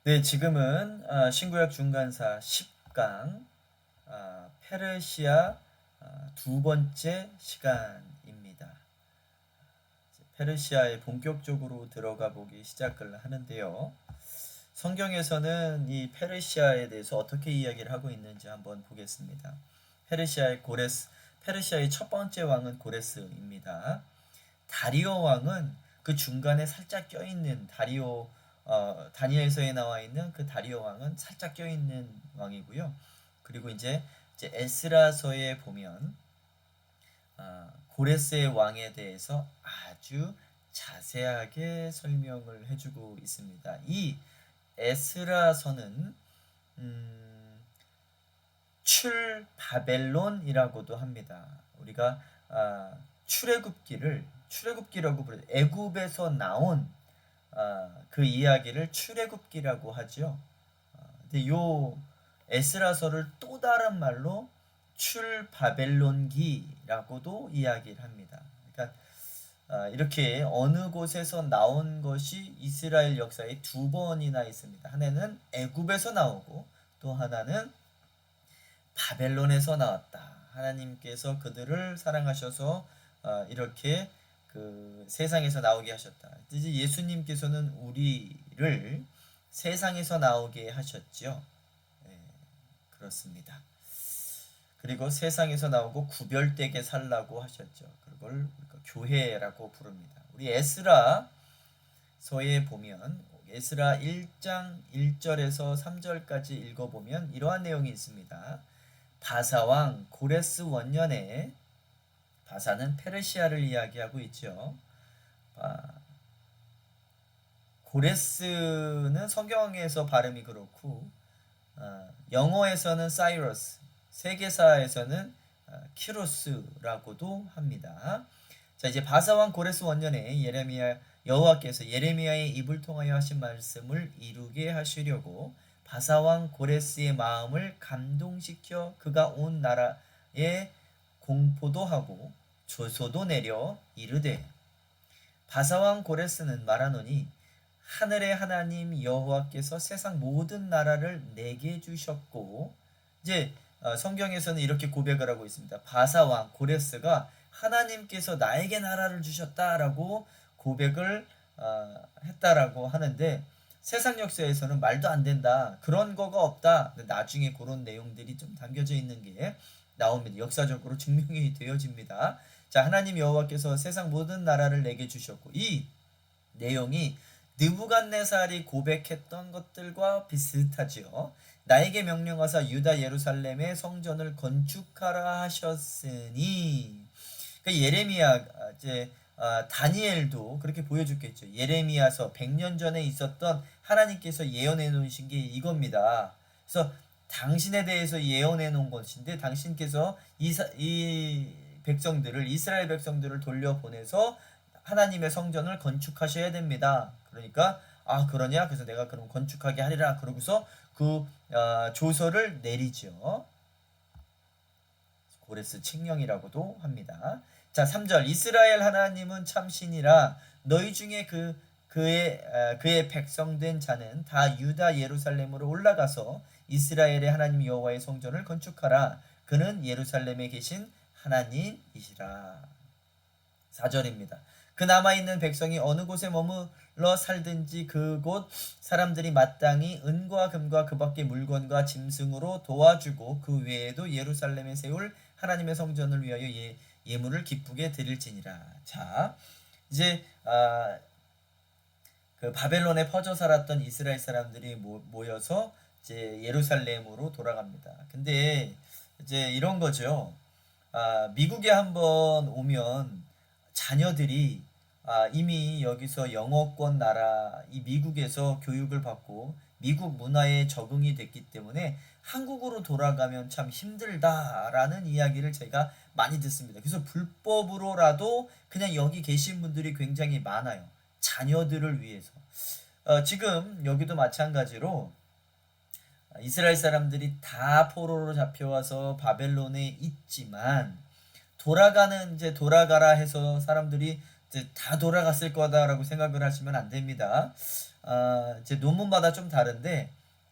네, 지금은 신구약 중간사 10강 페르시아 두 번째 시간입니다. 페르시아에 본격적으로 들어가 보기 시작을 하는데요. 성경에서는 이 페르시아에 대해서 어떻게 이야기를 하고 있는지 한번 보겠습니다. 페르시아의 첫 번째 왕은 고레스입니다. 다리오 왕은 그 중간에 살짝 껴있는 다니엘서에 나와 있는 그 다리오 왕은 살짝 껴있는 왕이고요. 그리고 이제 에스라서에 보면 고레스의 왕에 대해서 아주 자세하게 설명을 해주고 있습니다. 이 에스라서는 음, 출바벨론이라고도 합니다. 우리가 출애굽기라고 부르죠. 애굽에서 나온 그 이야기를 출애굽기라고 하죠. 근데 요 에스라서를 또 다른 말로 출바벨론기라고도 이야기를 합니다. 그러니까 이렇게 어느 곳에서 나온 것이 이스라엘 역사에 두 번이나 있습니다. 하나는 애굽에서 나오고 또 하나는 바벨론에서 나왔다. 하나님께서 그들을 사랑하셔서 이렇게 그 세상에서 나오게 하셨다. 이제 예수님께서는 우리를 세상에서 나오게 하셨죠. 네, 그렇습니다. 그리고 세상에서 나오고 구별되게 살라고 하셨죠. 그걸 교회라고 부릅니다. 우리 에스라서에 보면 에스라 1장 1절에서 3절까지 읽어보면 이러한 내용이 있습니다. 바사왕 고레스 원년에 바사는 페르시아를 이야기하고 있죠. 고레스는 성경에서 발음이 그렇고 영어에서는 사이러스, 세계사에서는 키로스라고도 합니다. 자, 이제 바사왕 고레스 원년에 여호와께서 예레미야의 입을 통하여 하신 말씀을 이루게 하시려고 바사왕 고레스의 마음을 감동시켜 그가 온 나라에 공포도 하고 조소도 내려 이르되 바사왕 고레스는 말하노니 하늘의 하나님 여호와께서 세상 모든 나라를 내게 주셨고 이제 성경에서는 이렇게 고백을 하고 있습니다. 바사왕 고레스가 하나님께서 나에게 나라를 주셨다라고 고백을 했다라고 하는데 세상 역사에서는 말도 안 된다. 그런 거가 없다. 나중에 그런 내용들이 좀 담겨져 있는 게 나옵니다. 역사적으로 증명이 되어집니다. 자, 하나님 여호와께서 세상 모든 나라를 내게 주셨고 이 내용이 느부갓네살이 고백했던 것들과 비슷하지요. 나에게 명령하사 유다 예루살렘의 성전을 건축하라 하셨으니 그러니까 예레미야 이제 다니엘도 그렇게 보여줬겠죠. 예레미야서 100년 전에 있었던 하나님께서 예언해 놓으신 게 이겁니다. 그래서 당신에 대해서 예언해 놓은 것인데 당신께서 이 백성들을 이스라엘 백성들을 돌려보내서 하나님의 성전을 건축하셔야 됩니다. 그러니까 그러냐? 그래서 내가 그럼 건축하게 하리라. 그러고서 그 조서를 내리죠. 고레스 칙령이라고도 합니다. 자, 3절 이스라엘 하나님은 참 신이라 너희 중에 그의 백성된 자는 다 유다 예루살렘으로 올라가서 이스라엘의 하나님 여호와의 성전을 건축하라. 그는 예루살렘에 계신 하나님이시라. 4절입니다. 그 남아있는 백성이 어느 곳에 머물러 살든지 그곳 사람들이 마땅히 은과 금과 그 밖의 물건과 짐승으로 도와주고 그 외에도 예루살렘에 세울 하나님의 성전을 위하여 예물을 기쁘게 드릴지니라. 자, 이제 그 바벨론에 퍼져 살았던 이스라엘 사람들이 모여서 이제 예루살렘으로 돌아갑니다. 근데 이제 이런 거죠. 미국에 한번 오면 자녀들이 이미 여기서 영어권 나라 이 미국에서 교육을 받고 미국 문화에 적응이 됐기 때문에 한국으로 돌아가면 참 힘들다라는 이야기를 제가 많이 듣습니다. 그래서 불법으로라도 그냥 여기 계신 분들이 굉장히 많아요. 자녀들을 위해서. 지금 여기도 마찬가지로 이스라엘 사람들이 다 포로로 잡혀와서 바벨론에 있지만 돌아가라 해서 사람들이 이제 다 돌아갔을 거다라고 생각을 하시면 안 됩니다. 이제 논문마다 좀 다른데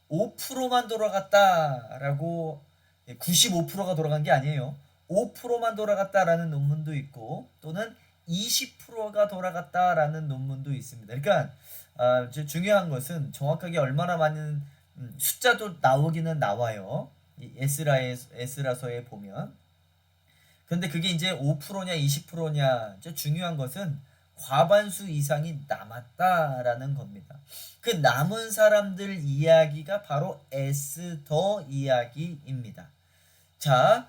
5%만 돌아갔다라고 95%가 돌아간 게 아니에요. 5%만 돌아갔다라는 논문도 있고 또는 20%가 돌아갔다라는 논문도 있습니다. 그러니까 이제 중요한 것은 정확하게 얼마나 많은 숫자도 나오기는 나와요. 이 에스라서에 보면. 근데 그게 이제 5%냐 20%냐 중요한 것은 과반수 이상이 남았다라는 겁니다. 그 남은 사람들 이야기가 바로 에스더 이야기입니다. 자,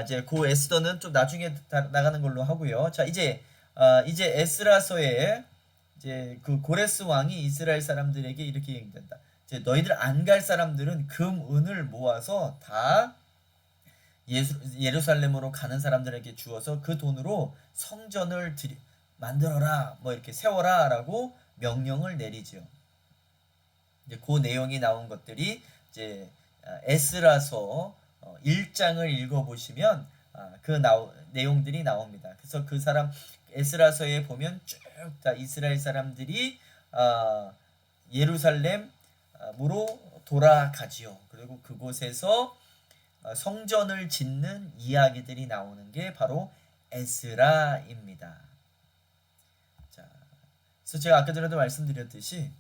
이제 그 에스더는 좀 나중에 나가는 걸로 하고요. 자, 이제 에스라서에 이제 그 고레스 왕이 이스라엘 사람들에게 이렇게 얘기된다. 이제 너희들 안 갈 사람들은 금, 은을 모아서 다 예루살렘으로 가는 사람들에게 주어서 그 돈으로 성전을 만들어라, 뭐 이렇게 세워라라고 명령을 내리죠. 이제 그 내용이 나온 것들이 이제 에스라서 1장을 읽어보시면 그 내용들이 나옵니다. 그래서 그 사람 에스라서에 보면 쭉 다 이스라엘 사람들이 예루살렘으로 돌아가지요. 그리고 그곳에서 성전을 짓는 이야기들이 나오는 게 바로 에스라입니다. 자, 그래서 제가 아까 전에도 말씀드렸듯이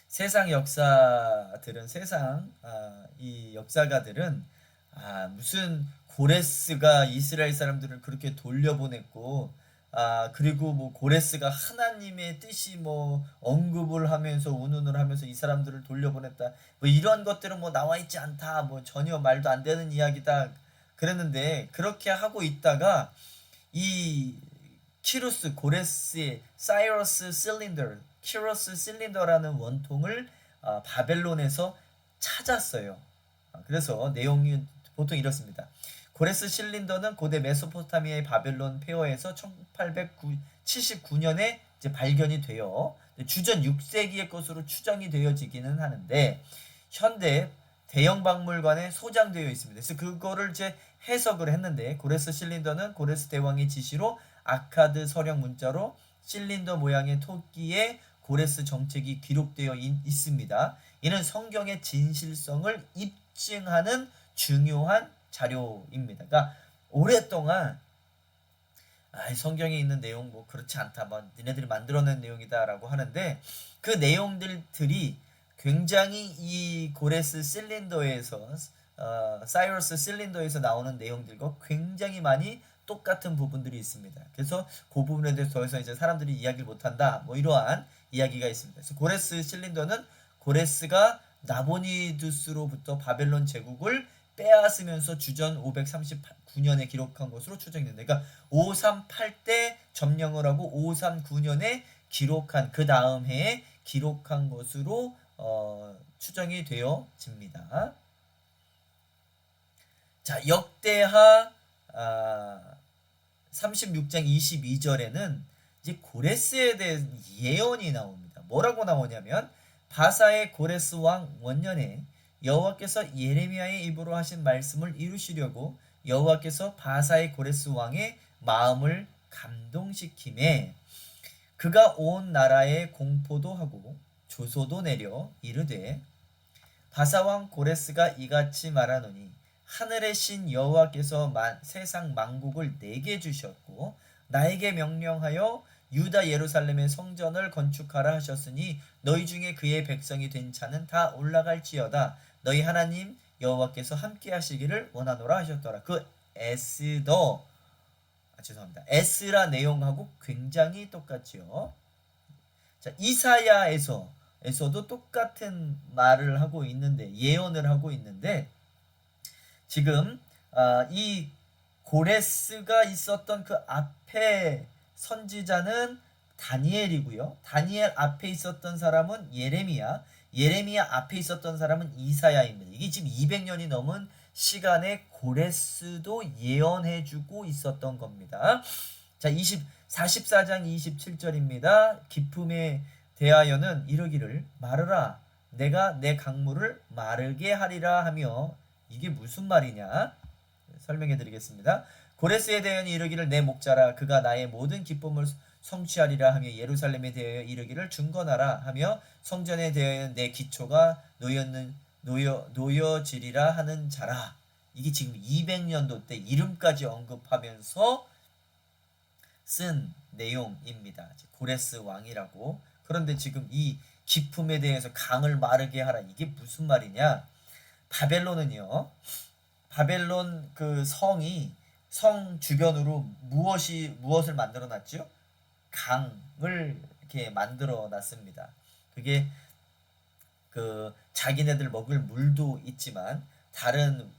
세상 역사들은 이 역사가들은 무슨 고레스가 이스라엘 사람들을 그렇게 돌려보냈고 그리고 뭐 고레스가 하나님의 뜻이 뭐 언급을 하면서 운운을 하면서 이 사람들을 돌려보냈다 뭐 이런 것들은 뭐 나와 있지 않다 뭐 전혀 말도 안 되는 이야기다 그랬는데 그렇게 하고 있다가 이 고레스의 키루스 실린더라는 원통을 바벨론에서 찾았어요. 그래서 내용이 보통 이렇습니다. 고레스 실린더는 고대 메소포타미아의 바벨론 폐허에서 1879년에 이제 발견이 되어 주전 6세기의 것으로 추정이 되어지기는 하는데 현대 대형 박물관에 소장되어 있습니다. 그래서 그거를 이제 해석을 했는데 고레스 실린더는 고레스 대왕의 지시로 아카드 서령 문자로 실린더 모양의 토끼에 고레스 정책이 기록되어 있습니다. 이는 성경의 진실성을 입증하는 중요한 자료입니다. 그러니까 오랫동안 성경에 있는 내용 뭐 그렇지 않다, 뭐 니네들이 만들어낸 내용이다라고 하는데 그 내용들이 굉장히 이 고레스 실린더에서 사이러스 실린더에서 나오는 내용들과 굉장히 많이 똑같은 부분들이 있습니다. 그래서 그 부분에 대해서 더 이상 이제 사람들이 이야기를 못한다, 뭐 이러한 이야기가 있습니다. 그래서 고레스 실린더는 고레스가 나보니두스로부터 바벨론 제국을 빼앗으면서 주전 539년에 기록한 것으로 추정됩니다. 그러니까 538때 점령을 하고 539년에 기록한 그 다음 해에 기록한 것으로 추정이 되어집니다. 자, 역대하 36장 22절에는 이제 고레스에 대한 예언이 나옵니다. 뭐라고 나오냐면 바사의 고레스 왕 원년에 여호와께서 예레미야의 입으로 하신 말씀을 이루시려고 여호와께서 바사의 고레스 왕의 마음을 감동시키매 그가 온 나라에 공포도 하고 조소도 내려 이르되 바사 왕 고레스가 이같이 말하노니 하늘의 신 여호와께서 세상 만국을 내게 주셨고 나에게 명령하여 유다 예루살렘의 성전을 건축하라 하셨으니 너희 중에 그의 백성이 된 자는 다 올라갈지어다. 너희 하나님 여호와께서 함께 하시기를 원하노라 하셨더라. 그 에스라 내용하고 굉장히 똑같지요. 자, 이사야에서도 똑같은 말을 하고 있는데 예언을 하고 있는데 지금 이 고레스가 있었던 그 앞에 선지자는 다니엘이고요. 다니엘 앞에 있었던 사람은 예레미야 앞에 있었던 사람은 이사야입니다. 이게 지금 200년이 넘은 시간에 고레스도 예언해주고 있었던 겁니다. 자, 44장 27절입니다. 기품에 대하여는 이르기를 말하라 내가 내 강물을 마르게 하리라 하며 이게 무슨 말이냐 설명해 드리겠습니다. 고레스에 대하여 이르기를 내 목자라 그가 나의 모든 기쁨을 성취하리라 하며 예루살렘에 대하여 이르기를 중건하라 하며 성전에 대하여 내 기초가 놓여지리라 하는 자라. 이게 지금 200년도 때 이름까지 언급하면서 쓴 내용입니다. 고레스 왕이라고. 그런데 지금 이 기품에 대해서 강을 마르게 하라. 이게 무슨 말이냐? 바벨론은요. 바벨론 그 성이 성 주변으로 무엇을 만들어 놨죠? 강을 이렇게 만들어 놨습니다. 그게 그 자기네들 먹을 물도 있지만 다른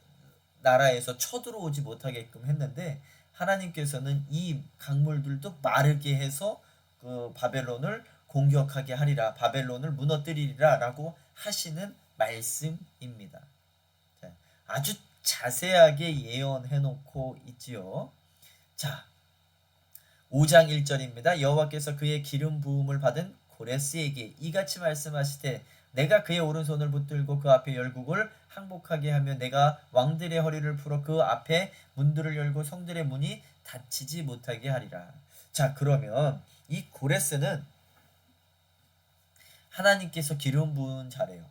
나라에서 쳐들어오지 못하게끔 했는데 하나님께서는 이 강물들도 마르게 해서 그 바벨론을 공격하게 하리라, 바벨론을 무너뜨리리라 라고 하시는 말씀입니다. 아주 자세하게 예언해 놓고 있지요. 자, 5장 1절입니다. 여호와께서 그의 기름 부음을 받은 고레스에게 이같이 말씀하시되 내가 그의 오른손을 붙들고 그 앞에 열국을 항복하게 하며 내가 왕들의 허리를 풀어 그 앞에 문들을 열고 성들의 문이 닫히지 못하게 하리라. 자, 그러면 이 고레스는 하나님께서 기름 부은 자래요.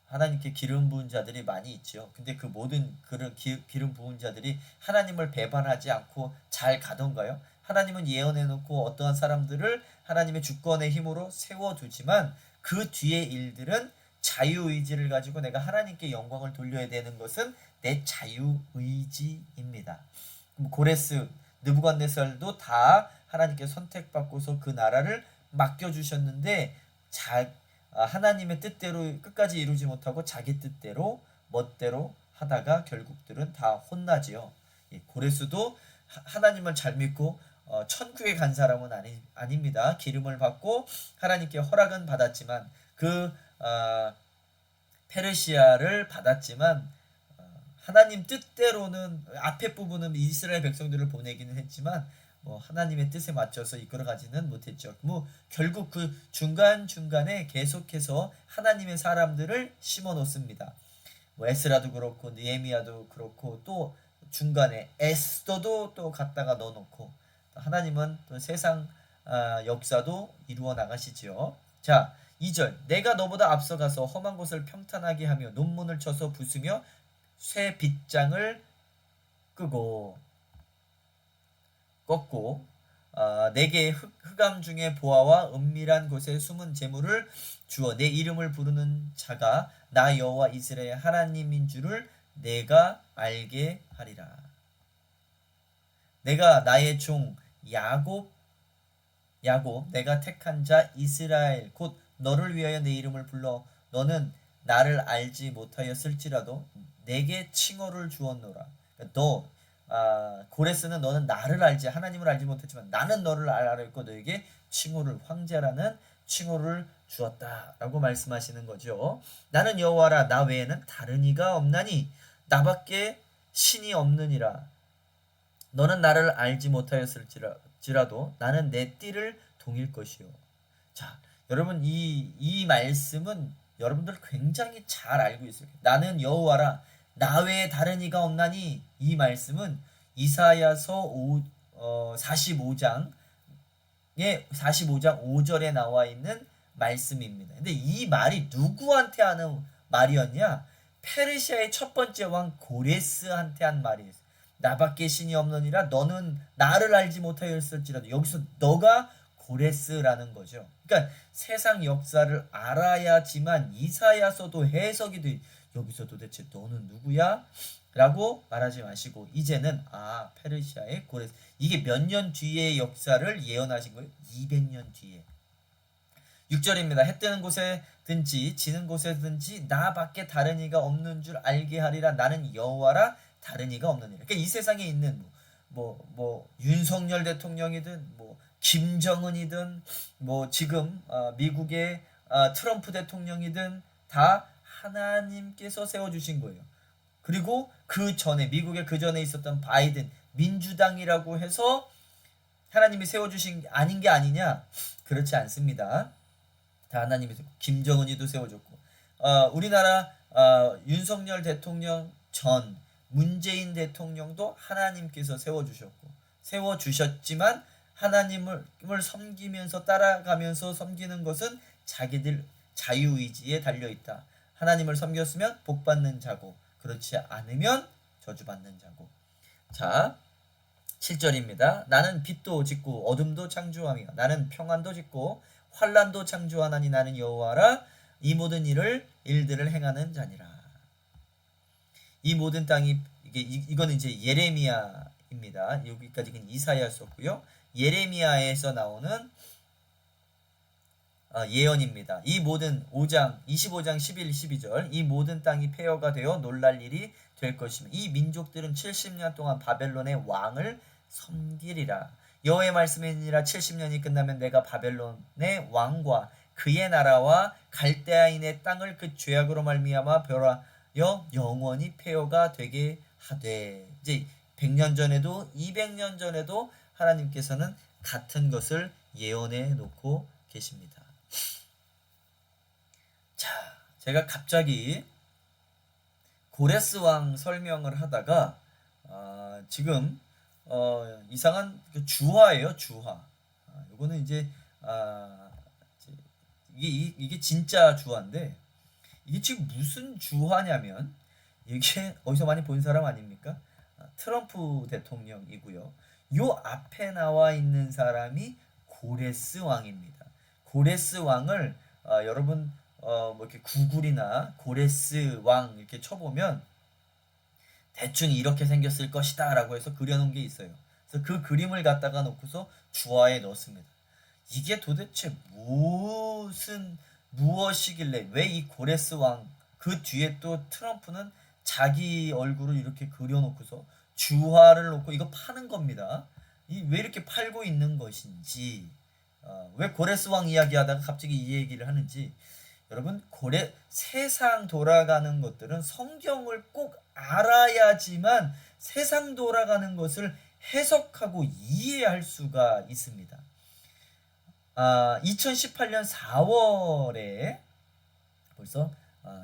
하나님께 기름 부은 자들이 많이 있죠. 근데 그 모든 그런 기름 부은 자들이 하나님을 배반하지 않고 잘 가던가요? 하나님은 예언해 놓고 어떠한 사람들을 하나님의 주권의 힘으로 세워두지만 그 뒤의 일들은 자유의지를 가지고 내가 하나님께 영광을 돌려야 되는 것은 내 자유의지입니다. 고레스, 느부갓네살도 다 하나님께 선택받고서 그 나라를 맡겨주셨는데 하나님의 뜻대로 끝까지 이루지 못하고 자기 뜻대로 멋대로 하다가 결국들은 다 혼나지요. 고레스도 하나님을 잘 믿고 천국에 간 사람은 아닙니다. 기름을 받고 하나님께 허락은 받았지만 그 페르시아를 받았지만 하나님 뜻대로는 앞에 부분은 이스라엘 백성들을 보내기는 했지만 하나님의 뜻에 맞춰서 이끌어가지는 못했죠. 결국 그 중간중간에 계속해서 하나님의 사람들을 심어 놓습니다. 에스라도 그렇고 느헤미야도 그렇고 또 중간에 에스더도 또 갖다가 넣어놓고 하나님은 또 세상 역사도 이루어 나가시지요. 자, 2절 내가 너보다 앞서가서 험한 곳을 평탄하게 하며 논문을 쳐서 부수며 쇠 빗장을 꺾고 내게 흑암 중에 보아와 은밀한 곳에 숨은 재물을 주어 내 이름을 부르는 자가 나 여호와 이스라엘 하나님인 줄을 내가 알게 하리라. 내가 나의 종 야곱 내가 택한 자 이스라엘 곧 너를 위하여 내 이름을 불러 너는 나를 알지 못하였을지라도 내게 칭호를 주었노라. 고레스는 너는 나를 알지 하나님을 알지 못했지만 나는 너를 알았고 너에게 칭호를 황제라는 칭호를 주었다라고 말씀하시는 거죠. 나는 여호와라 나 외에는 다른 이가 없나니 나밖에 신이 없느니라. 너는 나를 알지 못하였을지라도 나는 내 띠를 동일 것이요. 자, 여러분 이 말씀은 여러분들 굉장히 잘 알고 있어요. 나는 여호와라 나 외에 다른 이가 없나니 이 말씀은 이사야서 45장 5절에 나와 있는 말씀입니다. 근데 이 말이 누구한테 하는 말이었냐? 페르시아의 첫 번째 왕 고레스한테 한 말이에요. 나밖에 신이 없느니라 너는 나를 알지 못하였을지라도 여기서 너가 고레스라는 거죠. 그러니까 세상 역사를 알아야지만 이사야서도 해석이 돼. 여기서 도대체 너는 누구야? 라고 말하지 마시고 이제는 페르시아의 고레스 이게 몇 년 뒤의 역사를 예언하신 거예요? 200년 뒤에. 6절입니다. 해 뜨는 곳에든지 지는 곳에든지 나밖에 다른 이가 없는 줄 알게 하리라. 나는 여호와라 다른 이가 없느니라. 그러니까 이 세상에 있는 윤석열 대통령이든 김정은이든 지금 미국의 트럼프 대통령이든 다 하나님께서 세워주신 거예요. 그리고 그 전에 미국의 그 전에 있었던 바이든 민주당이라고 해서 하나님이 세워주신 게 아닌 게 아니냐? 그렇지 않습니다. 다 하나님이 김정은이도 세워줬고 우리나라 윤석열 대통령 전 문재인 대통령도 하나님께서 세워주셨고 세워주셨지만 하나님을 섬기면서 따라가면서 섬기는 것은 자기들 자유의지에 달려있다. 하나님을 섬겼으면 복받는 자고 그렇지 않으면 저주받는 자고. 자, 7절입니다. 나는 빛도 짓고 어둠도 창조하며 나는 평안도 짓고 환란도 창조하나니 나는 여호와라. 이 모든 일들을 행하는 자니라. 이 모든 땅이 이거는 이제 예레미야입니다. 여기까지는 이사야 썼고요. 예레미야에서 나오는 예언입니다. 이 모든 25장 11, 12절 이 모든 땅이 폐허가 되어 놀랄 일이 될 것이며 이 민족들은 70년 동안 바벨론의 왕을 섬기리라. 여호와의 말씀이니라. 70년이 끝나면 내가 바벨론의 왕과 그의 나라와 갈대아인의 땅을 그 죄악으로 말미암아 멸하여 영원히 폐허가 되게 하되. 이제 100년 전에도 200년 전에도 하나님께서는 같은 것을 예언해 놓고 계십니다. 자, 제가 갑자기 고레스 왕 설명을 하다가 지금 이상한 주화예요, 주화. 요거는 이제 이게 진짜 주화인데 이게 지금 무슨 주화냐면 이게 어디서 많이 본 사람 아닙니까? 트럼프 대통령이고요. 요 앞에 나와 있는 사람이 고레스 왕입니다. 고레스 왕을 여러분 뭐 이렇게 구글이나 고레스 왕 이렇게 쳐보면 대충 이렇게 생겼을 것이다 라고 해서 그려놓은 게 있어요. 그래서 그 그림을 갖다가 놓고서 주화에 넣습니다. 이게 도대체 무엇이길래 왜 이 고레스 왕 그 뒤에 또 트럼프는 자기 얼굴을 이렇게 그려놓고서 주화를 놓고 이거 파는 겁니다. 왜 이렇게 팔고 있는 것인지, 왜 고레스 왕 이야기하다가 갑자기 이 얘기를 하는지. 여러분, 세상 돌아가는 것들은 성경을 꼭 알아야지만 세상 돌아가는 것을 해석하고 이해할 수가 있습니다. 2018년 4월에 벌써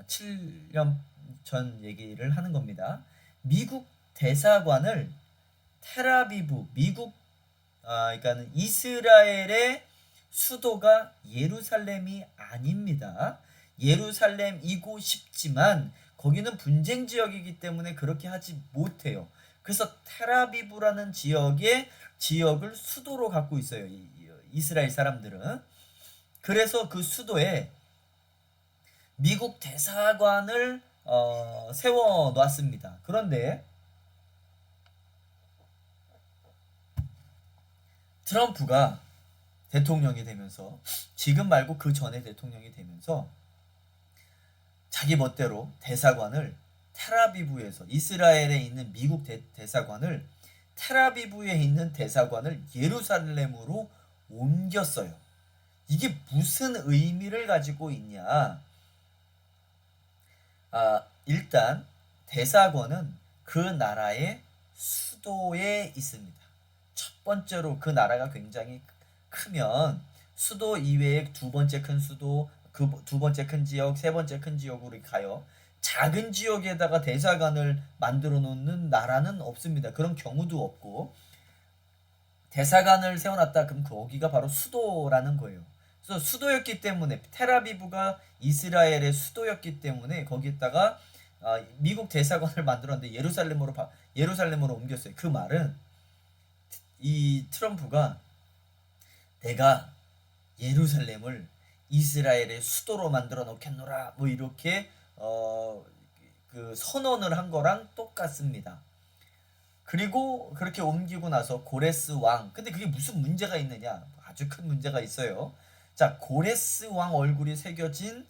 7년 전 얘기를 하는 겁니다. 미국 대사관을 텔아비브, 그러니까는 이스라엘의 수도가 예루살렘이 아닙니다. 예루살렘이고 싶지만 거기는 분쟁 지역이기 때문에 그렇게 하지 못해요. 그래서 텔아비브라는 지역을 수도로 갖고 있어요. 이스라엘 사람들은. 그래서 그 수도에 미국 대사관을 세워 놨습니다. 그런데 트럼프가 대통령이 되면서, 지금 말고 그 전에 대통령이 되면서 자기 멋대로 대사관을 텔아비브에서, 이스라엘에 있는 미국 대사관을 텔아비브에 있는 대사관을 예루살렘으로 옮겼어요. 이게 무슨 의미를 가지고 있냐? 일단 대사관은 그 나라의 수도에 있습니다. 첫 번째로 그 나라가 굉장히 크면 수도 이외에 두 번째 큰 수도, 그 두 번째 큰 지역, 세 번째 큰 지역으로 가요. 작은 지역에다가 대사관을 만들어 놓는 나라는 없습니다. 그런 경우도 없고, 대사관을 세워놨다 그럼 거기가 바로 수도라는 거예요. 그래서 수도였기 때문에, 텔아비브가 이스라엘의 수도였기 때문에 거기에다가 미국 대사관을 만들었는데 예루살렘으로 옮겼어요. 그 말은 이 트럼프가 내가 예루살렘을 이스라엘의 수도로 만들어 놓겠노라 뭐 이렇게 그 선언을 한 거랑 똑같습니다. 그리고 그렇게 옮기고 나서 고레스 왕, 근데 그게 무슨 문제가 있느냐? 아주 큰 문제가 있어요. 자, 고레스 왕 얼굴이 새겨진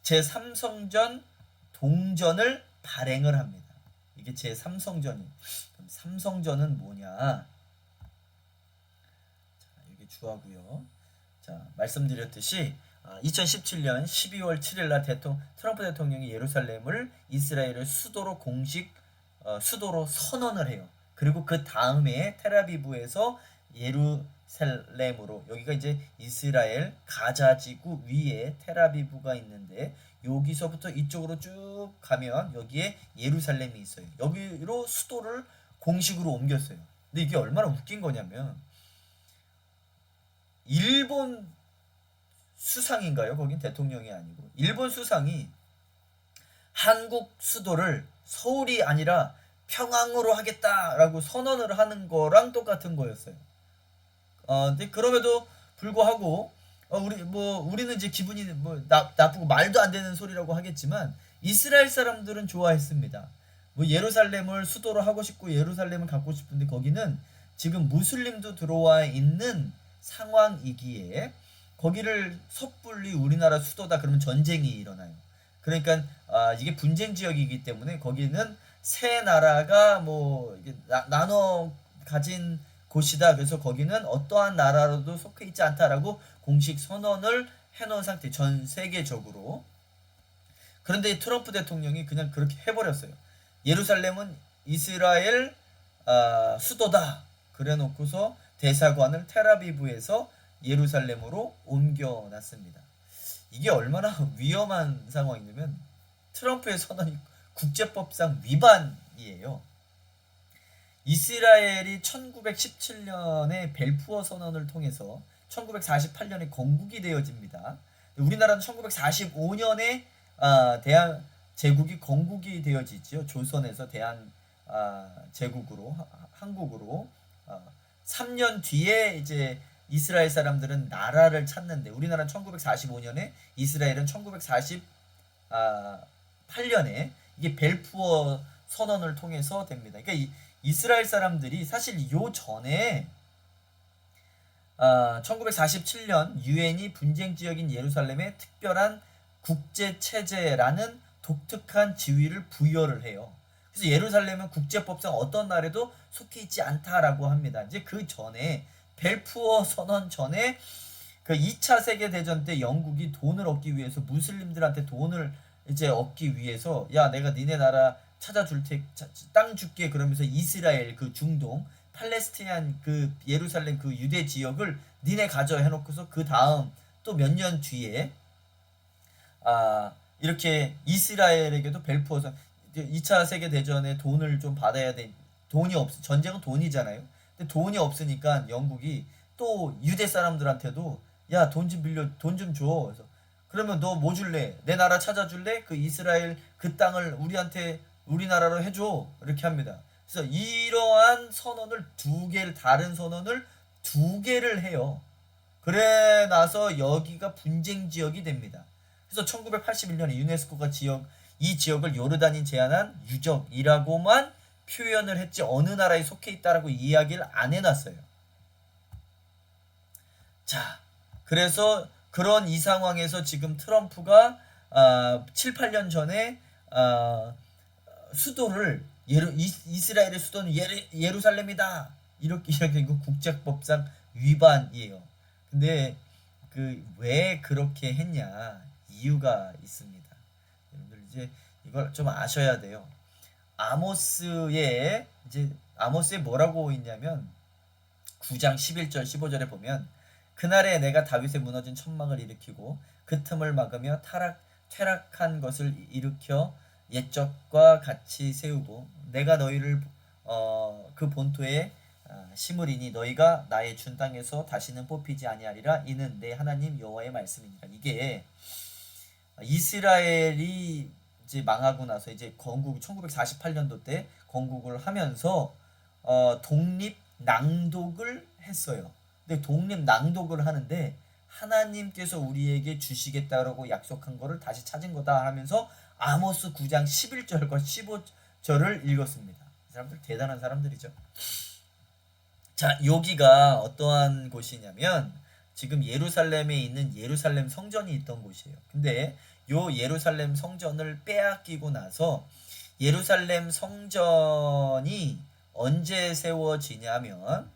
제3성전 동전을 발행을 합니다. 이게 제3성전이. 그럼 삼성전은 뭐냐? 자, 이게 주하고요. 자, 말씀드렸듯이 2017년 12월 7일 날 트럼프 대통령이 예루살렘을 이스라엘의 수도로 수도로 선언을 해요. 그리고 그 다음에 텔아비브에서 예루살렘으로, 여기가 이제 이스라엘 가자지구 위에 텔아비브가 있는데 여기서부터 이쪽으로 쭉 가면 여기에 예루살렘이 있어요. 여기로 수도를 공식으로 옮겼어요. 근데 이게 얼마나 웃긴 거냐면 일본 수상인가요? 거긴 대통령이 아니고 일본 수상이 한국 수도를 서울이 아니라 평양으로 하겠다라고 선언을 하는 거랑 똑같은 거였어요. 근데 그럼에도 불구하고 우리는 이제 기분이 나쁘고 말도 안 되는 소리라고 하겠지만 이스라엘 사람들은 좋아했습니다. 뭐 예루살렘을 수도로 하고 싶고 예루살렘을 갖고 싶은데 거기는 지금 무슬림도 들어와 있는 상황이기에 거기를 섣불리 우리나라 수도다 그러면 전쟁이 일어나요. 그러니까 이게 분쟁 지역이기 때문에 거기는 세 나라가 뭐 나눠 가진 곳이다. 그래서 거기는 어떠한 나라로도 속해 있지 않다라고 공식 선언을 해놓은 상태 전 세계적으로. 그런데 트럼프 대통령이 그냥 그렇게 해버렸어요. 예루살렘은 이스라엘 수도다. 그래놓고서 대사관을 텔아비브에서 예루살렘으로 옮겨놨습니다. 이게 얼마나 위험한 상황이냐면 트럼프의 선언이 국제법상 위반이에요. 이스라엘이 1917년에 벨푸어 선언을 통해서 1948년에 건국이 되어집니다. 우리나라는 1945년에 대한 제국이 건국이 되어지죠. 조선에서 대한 제국으로 한국으로 3년 뒤에 이제 이스라엘 사람들은 나라를 찾는데 우리나라는 1945년에 이스라엘은 1948년에 이게 벨푸어 선언을 통해서 됩니다. 그러니까 이스라엘 사람들이 사실 요 전에 1947년 유엔이 분쟁 지역인 예루살렘에 특별한 국제 체제라는 독특한 지위를 부여를 해요. 그래서 예루살렘은 국제법상 어떤 나라에도 속해 있지 않다라고 합니다. 이제 그 전에 벨푸어 선언 전에 그 2차 세계 대전 때 영국이 돈을 얻기 위해서 무슬림들한테 돈을 이제 얻기 위해서 야 내가 니네 나라 찾아줄 땅 줄게 그러면서 이스라엘 그 중동 팔레스티안 그 예루살렘 그 유대 지역을 니네 가져 해놓고서 그 다음 또 몇 년 뒤에 이렇게 이스라엘에게도 벨푸어서 2차 세계 대전에 돈을 좀 받아야 돼. 돈이 없 전쟁은 돈이잖아요. 근데 돈이 없으니까 영국이 또 유대 사람들한테도 야 돈 좀 빌려 돈 좀 줘. 그래서 그러면 너 뭐 줄래? 내 나라 찾아줄래? 그 이스라엘 그 땅을 우리한테 우리나라로 해줘. 이렇게 합니다. 그래서 이러한 선언을 두 개를 다른 선언을 두 개를 해요. 그래 나서 여기가 분쟁 지역이 됩니다. 그래서 1981년에 유네스코가 이 지역을 요르단이 제안한 유적이라고만 표현을 했지 어느 나라에 속해 있다라고 이야기를 안 해놨어요. 자, 그래서 그런 이 상황에서 지금 트럼프가 7, 8년 전에 수도를 이스라엘의 수도는 예루살렘이다. 이렇게 이거 국제법상 위반이에요. 근데 그 왜 그렇게 했냐 이유가 있습니다. 여러분들 이제 이걸 좀 아셔야 돼요. 아모스에 뭐라고 있냐면 9장 11절 15절에 보면 그날에 내가 다윗의 무너진 천막을 일으키고 그 틈을 막으며 퇴락한 것을 일으켜 옛적과 같이 세우고 내가 너희를 그 본토에 심으리니 너희가 나의 준 땅에서 다시는 뽑히지 아니하리라. 이는 내 하나님 여호와의 말씀이니라. 이게 이스라엘이 이제 망하고 나서 이제 건국 1948년도 때 건국을 하면서 독립 낭독을 했어요. 근데 독립 낭독을 하는데 하나님께서 우리에게 주시겠다라고 약속한 거를 다시 찾은 거다 하면서 아모스 9장 11절과 15절을 읽었습니다. 이 사람들 대단한 사람들이죠. 자, 여기가 어떠한 곳이냐면 지금 예루살렘에 있는 예루살렘 성전이 있던 곳이에요. 근데 요 예루살렘 성전을 빼앗기고 나서 예루살렘 성전이 언제 세워지냐면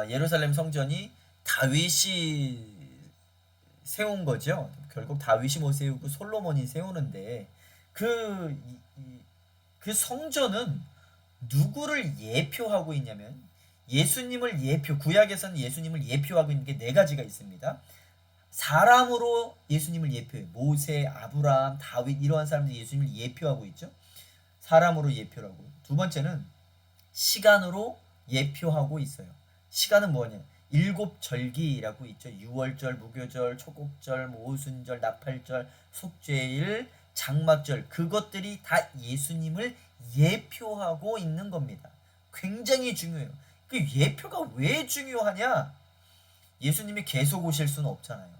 예루살렘 성전이 다윗이 세운 거죠. 결국 다윗이 못 세우고 솔로몬이 세우는데 그 성전은 누구를 예표하고 있냐면 예수님을 구약에서는 예수님을 예표하고 있는 게 네 가지가 있습니다. 사람으로 예수님을 예표해요. 모세, 아브라함, 다윗 이러한 사람들이 예수님을 예표하고 있죠. 사람으로 예표라고. 두 번째는 시간으로 예표하고 있어요. 시간은 뭐냐? 7절기라고 있죠. 유월절, 무교절, 초곡절, 오순절, 나팔절, 속죄일, 장막절, 그것들이 다 예수님을 예표하고 있는 겁니다. 굉장히 중요해요. 그 예표가 왜 중요하냐? 예수님이 계속 오실 수는 없잖아요.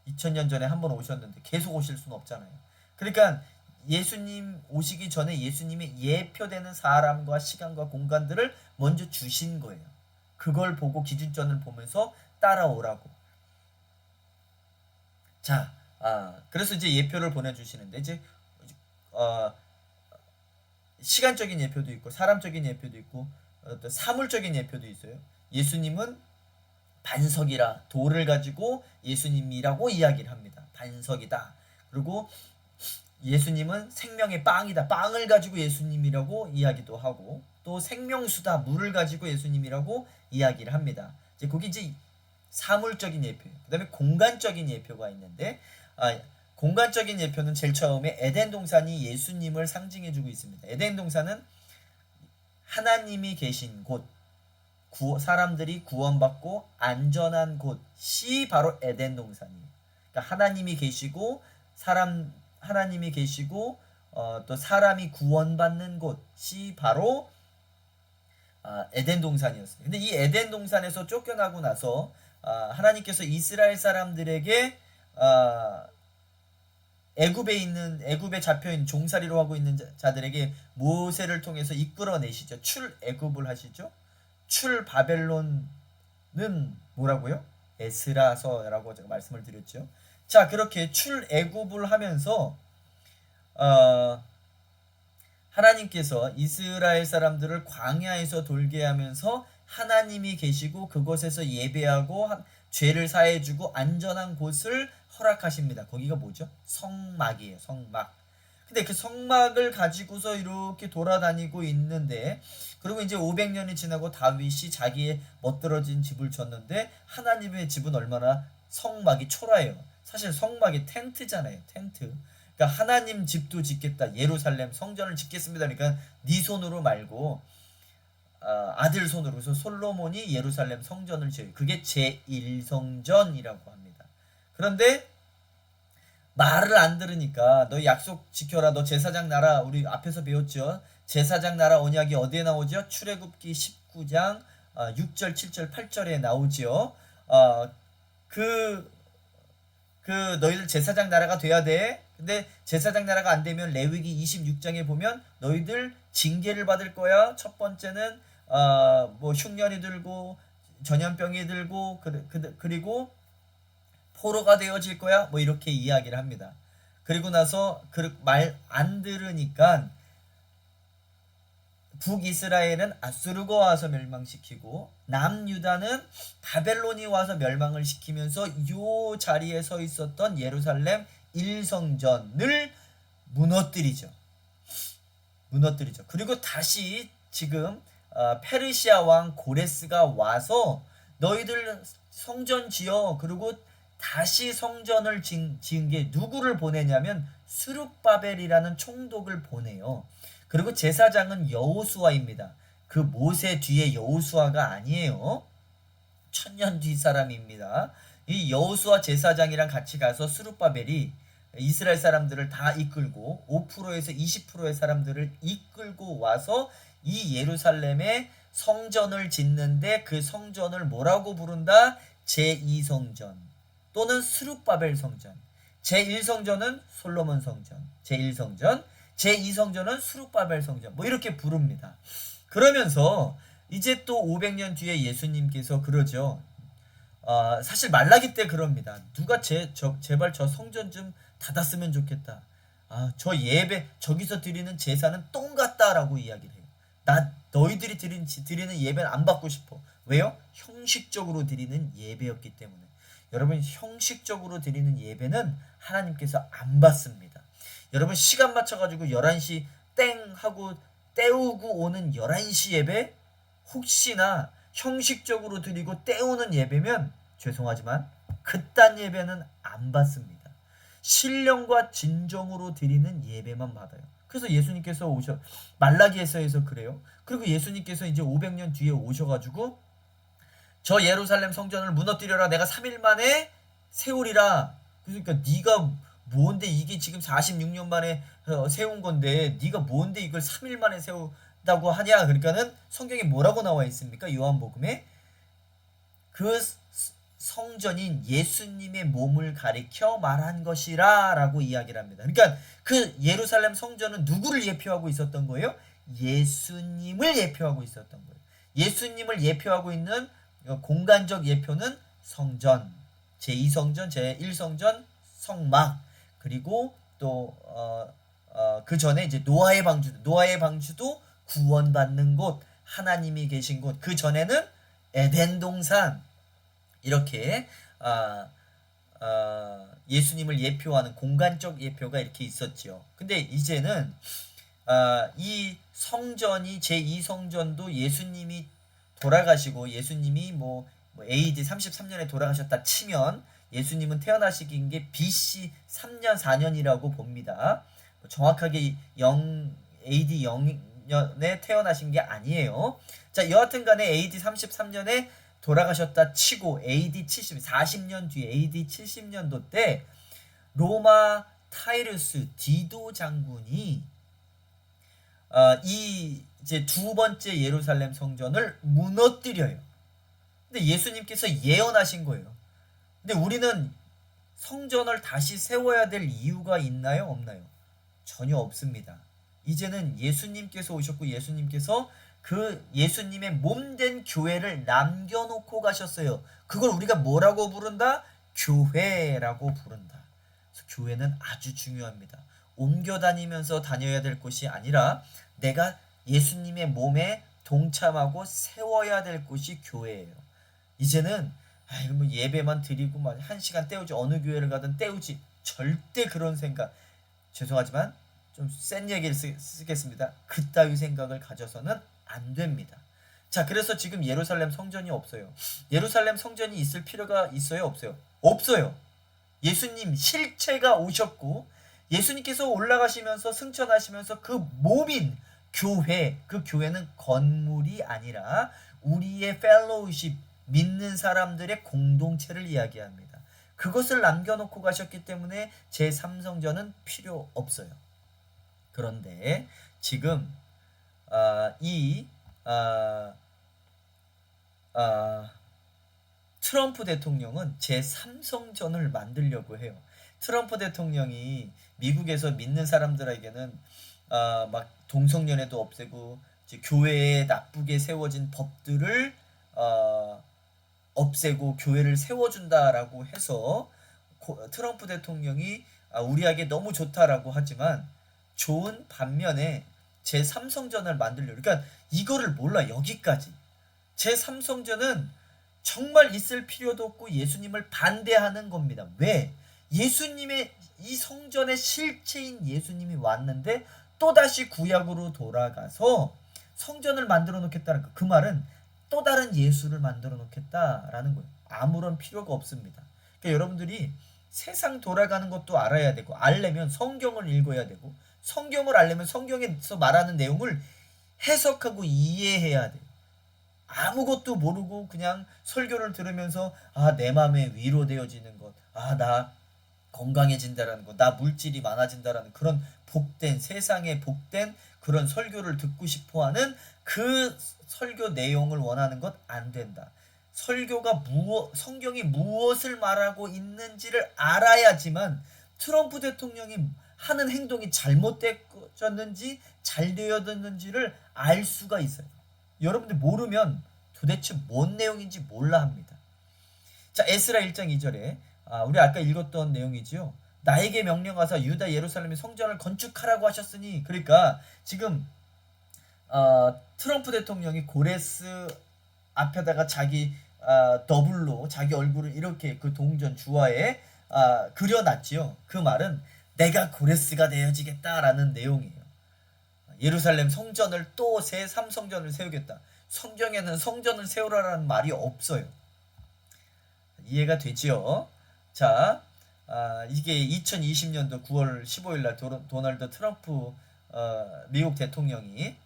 2000년 전에 한 번 오셨는데 계속 오실 수는 없잖아요. 그러니까 예수님 오시기 전에 예수님이 예표되는 사람과 시간과 공간들을 먼저 주신 거예요. 그걸 보고 기준점을 보면서 따라오라고. 자, 그래서 이제 예표를 보내주시는데 이제 어, 시간적인 예표도 있고 사람적인 예표도 있고 또 사물적인 예표도 있어요. 예수님은 반석이라 돌을 가지고 예수님이라고 이야기를 합니다. 반석이다. 그리고 예수님은 생명의 빵이다. 빵을 가지고 예수님이라고 이야기도 하고 또 생명수다. 물을 가지고 예수님이라고 이야기를 합니다. 이제 거기 이제 사물적인 예표예요. 그다음에 공간적인 예표가 있는데 공간적인 예표는 제일 처음에 에덴 동산이 예수님을 상징해주고 있습니다. 에덴 동산은 하나님이 계신 곳, 사람들이 구원받고 안전한 곳이 바로 에덴 동산이에요. 그러니까 하나님이 계시고 또 사람이 구원받는 곳이 바로 에덴 동산이었어요. 근데 이 에덴 동산에서 쫓겨나고 나서 하나님께서 이스라엘 사람들에게 애굽에 잡혀있는 종살이로 하고 있는 자들에게 모세를 통해서 이끌어내시죠. 출애굽을 하시죠. 출바벨론은 뭐라고요? 에스라서라고 제가 말씀을 드렸죠. 자, 그렇게 출애굽을 하면서 하나님께서 이스라엘 사람들을 광야에서 돌게 하면서 하나님이 계시고 그곳에서 예배하고 죄를 사해주고 안전한 곳을 허락하십니다. 거기가 뭐죠? 성막이에요. 성막. 근데 그 성막을 가지고서 이렇게 돌아다니고 있는데 그리고 이제 500년이 지나고 다윗이 자기의 멋들어진 집을 졌는데 하나님의 집은 얼마나 성막이 초라해요. 사실 성막이 텐트잖아요. 텐트. 그러니까 하나님 집도 짓겠다. 예루살렘 성전을 짓겠습니다. 그러니까 네 손으로 말고 아들 손으로. 그래서 솔로몬이 예루살렘 성전을 지어요. 그게 제1성전이라고 합니다. 그런데 말을 안 들으니까 너 약속 지켜라. 너 제사장 나라. 우리 앞에서 배웠죠. 제사장 나라 언약이 어디에 나오죠? 출애굽기 19장 6절, 7절, 8절에 나오죠. 너희들 제사장 나라가 돼야 돼. 근데 제사장 나라가 안 되면 레위기 26장에 보면 너희들 징계를 받을 거야. 첫 번째는 뭐 흉년이 들고 전염병이 들고 그리고 포로가 되어질 거야. 뭐 이렇게 이야기를 합니다. 그리고 나서 그 말 안 들으니까 북이스라엘은 아수르가 와서 멸망시키고 남유다는 바벨론이 와서 멸망을 시키면서 요 자리에 서 있었던 예루살렘 1성전을 무너뜨리죠. 그리고 다시 지금 페르시아 왕 고레스가 와서 너희들 성전 지어. 그리고 다시 성전을 지은 게 누구를 보내냐면 스룹바벨이라는 총독을 보내요. 그리고 제사장은 여호수아입니다. 그 모세 뒤에 여호수아가 아니에요. 1000년 뒤 사람입니다. 이 여호수아 제사장이랑 같이 가서 스룹바벨이 이스라엘 사람들을 다 이끌고 5%에서 20%의 사람들을 이끌고 와서 이 예루살렘에 성전을 짓는데 그 성전을 뭐라고 부른다? 제2성전 또는 스룹바벨 성전. 제1성전은 솔로몬 성전, 제1성전, 제2성전은 스룹바벨 성전. 뭐 이렇게 부릅니다. 그러면서 이제 또 500년 뒤에 예수님께서 그러죠. 사실 말라기 때 그럽니다. 누가 제발 저 성전 좀 닫았으면 좋겠다. 저 예배 저기서 드리는 제사는 똥 같다라고 이야기를 해요. 나 너희들이 드리는 예배는 안 받고 싶어. 왜요? 형식적으로 드리는 예배였기 때문에. 여러분, 형식적으로 드리는 예배는 하나님께서 안 받습니다. 여러분, 시간 맞춰가지고 11시 땡 하고 때우고 오는 11시 예배, 혹시나 형식적으로 드리고 때우는 예배면 죄송하지만 그딴 예배는 안 받습니다. 신령과 진정으로 드리는 예배만 받아요. 그래서 예수님께서 말라기에서에서 그래요. 그리고 예수님께서 이제 500년 뒤에 오셔가지고 저 예루살렘 성전을 무너뜨려라. 내가 3일 만에 세우리라. 그러니까 네가 뭔데 이게 지금 46년 만에 세운 건데 네가 뭔데 이걸 3일 만에 세우다고 하냐. 그러니까는 성경에 뭐라고 나와 있습니까? 요한복음에 그 성전인 예수님의 몸을 가리켜 말한 것이라 라고 이야기를 합니다. 그러니까 그 예루살렘 성전은 누구를 예표하고 있었던 거예요? 예수님을 예표하고 있었던 거예요. 예수님을 예표하고 있는 공간적 예표는 성전, 제2성전, 제1성전, 성막, 그리고 또 그 전에 이제 노아의 방주도 구원받는 곳, 하나님이 계신 곳, 그 전에는 에덴 동산, 이렇게 예수님을 예표하는 공간적 예표가 이렇게 있었지요. 근데 이제는 이 성전이 제2성전도 예수님이 돌아가시고 예수님이 뭐 AD 33년에 돌아가셨다 치면 예수님은 태어나시긴 게 BC 3년 4년이라고 봅니다. 정확하게 AD 0년에 태어나신 게 아니에요. 자, 여하튼 간에 AD 33년에 돌아가셨다 치고 AD 40년 뒤에 AD 70년도 때 로마 타이루스 디도 장군이 이 이제 두 번째 예루살렘 성전을 무너뜨려요. 근데 예수님께서 예언하신 거예요. 근데 우리는 성전을 다시 세워야 될 이유가 있나요? 없나요? 전혀 없습니다. 이제는 예수님께서 오셨고 예수님께서 그 예수님의 몸된 교회를 남겨놓고 가셨어요. 그걸 우리가 뭐라고 부른다? 교회라고 부른다. 그래서 교회는 아주 중요합니다. 옮겨 다니면서 다녀야 될 곳이 아니라 내가 예수님의 몸에 동참하고 세워야 될 곳이 교회예요. 이제는 뭐 예배만 드리고 막 1시간 때우지, 어느 교회를 가든 때우지, 절대 그런 생각, 죄송하지만 좀 센 얘기를 쓰겠습니다. 그따위 생각을 가져서는 안 됩니다. 자, 그래서 지금 예루살렘 성전이 없어요. 예루살렘 성전이 있을 필요가 있어요? 없어요? 없어요. 예수님 실체가 오셨고 예수님께서 올라가시면서 승천하시면서 그 몸인 교회, 그 교회는 건물이 아니라 우리의 펠로우십, 믿는 사람들의 공동체를 이야기합니다. 그것을 남겨놓고 가셨기 때문에 제3성전은 필요 없어요. 그런데 지금 트럼프 대통령은 제3성전을 만들려고 해요. 트럼프 대통령이 미국에서 믿는 사람들에게는 막 동성연애도 없애고 교회에 나쁘게 세워진 법들을 없애고 교회를 세워준다라고 해서 트럼프 대통령이 우리에게 너무 좋다라고 하지만 좋은 반면에 제3성전을 만들려고, 그러니까 이거를 몰라. 여기까지 제3성전은 정말 있을 필요도 없고 예수님을 반대하는 겁니다. 왜? 예수님의 이 성전의 실체인 예수님이 왔는데 또다시 구약으로 돌아가서 성전을 만들어 놓겠다는 거. 그 말은 또 다른 예수를 만들어 놓겠다라는 거예요. 아무런 필요가 없습니다. 그러니까 여러분들이 세상 돌아가는 것도 알아야 되고, 알려면 성경을 읽어야 되고, 성경을 알려면 성경에서 말하는 내용을 해석하고 이해해야 돼요. 아무것도 모르고 그냥 설교를 들으면서 내 마음에 위로되어지는 것, 나 건강해진다라는 것, 나 물질이 많아진다라는 그런 복된, 세상에 복된 그런 설교를 듣고 싶어하는 그 설교 내용을 원하는 것 안 된다. 설교가 성경이 무엇을 말하고 있는지를 알아야지만 트럼프 대통령이 하는 행동이 잘못되었는지 잘 되었는지를 알 수가 있어요. 여러분들 모르면 도대체 뭔 내용인지 몰라 합니다. 자, 에스라 1장 2절에 우리 아까 읽었던 내용이지요. 나에게 명령하사 유다 예루살렘의 성전을 건축하라고 하셨으니, 그러니까 지금 트럼프 대통령이 고레스 앞에다가 자기 더블로 자기 얼굴을 이렇게 그 동전 주화에 그려놨지요. 그 말은 내가 고레스가 되어지겠다라는 내용이에요. 예루살렘 성전을 또 새 3성전을 세우겠다. 성경에는 성전을 세우라라는 말이 없어요. 이해가 되지요? 자, 이게 2020년도 9월 15일 날 도널드 트럼프 미국 대통령이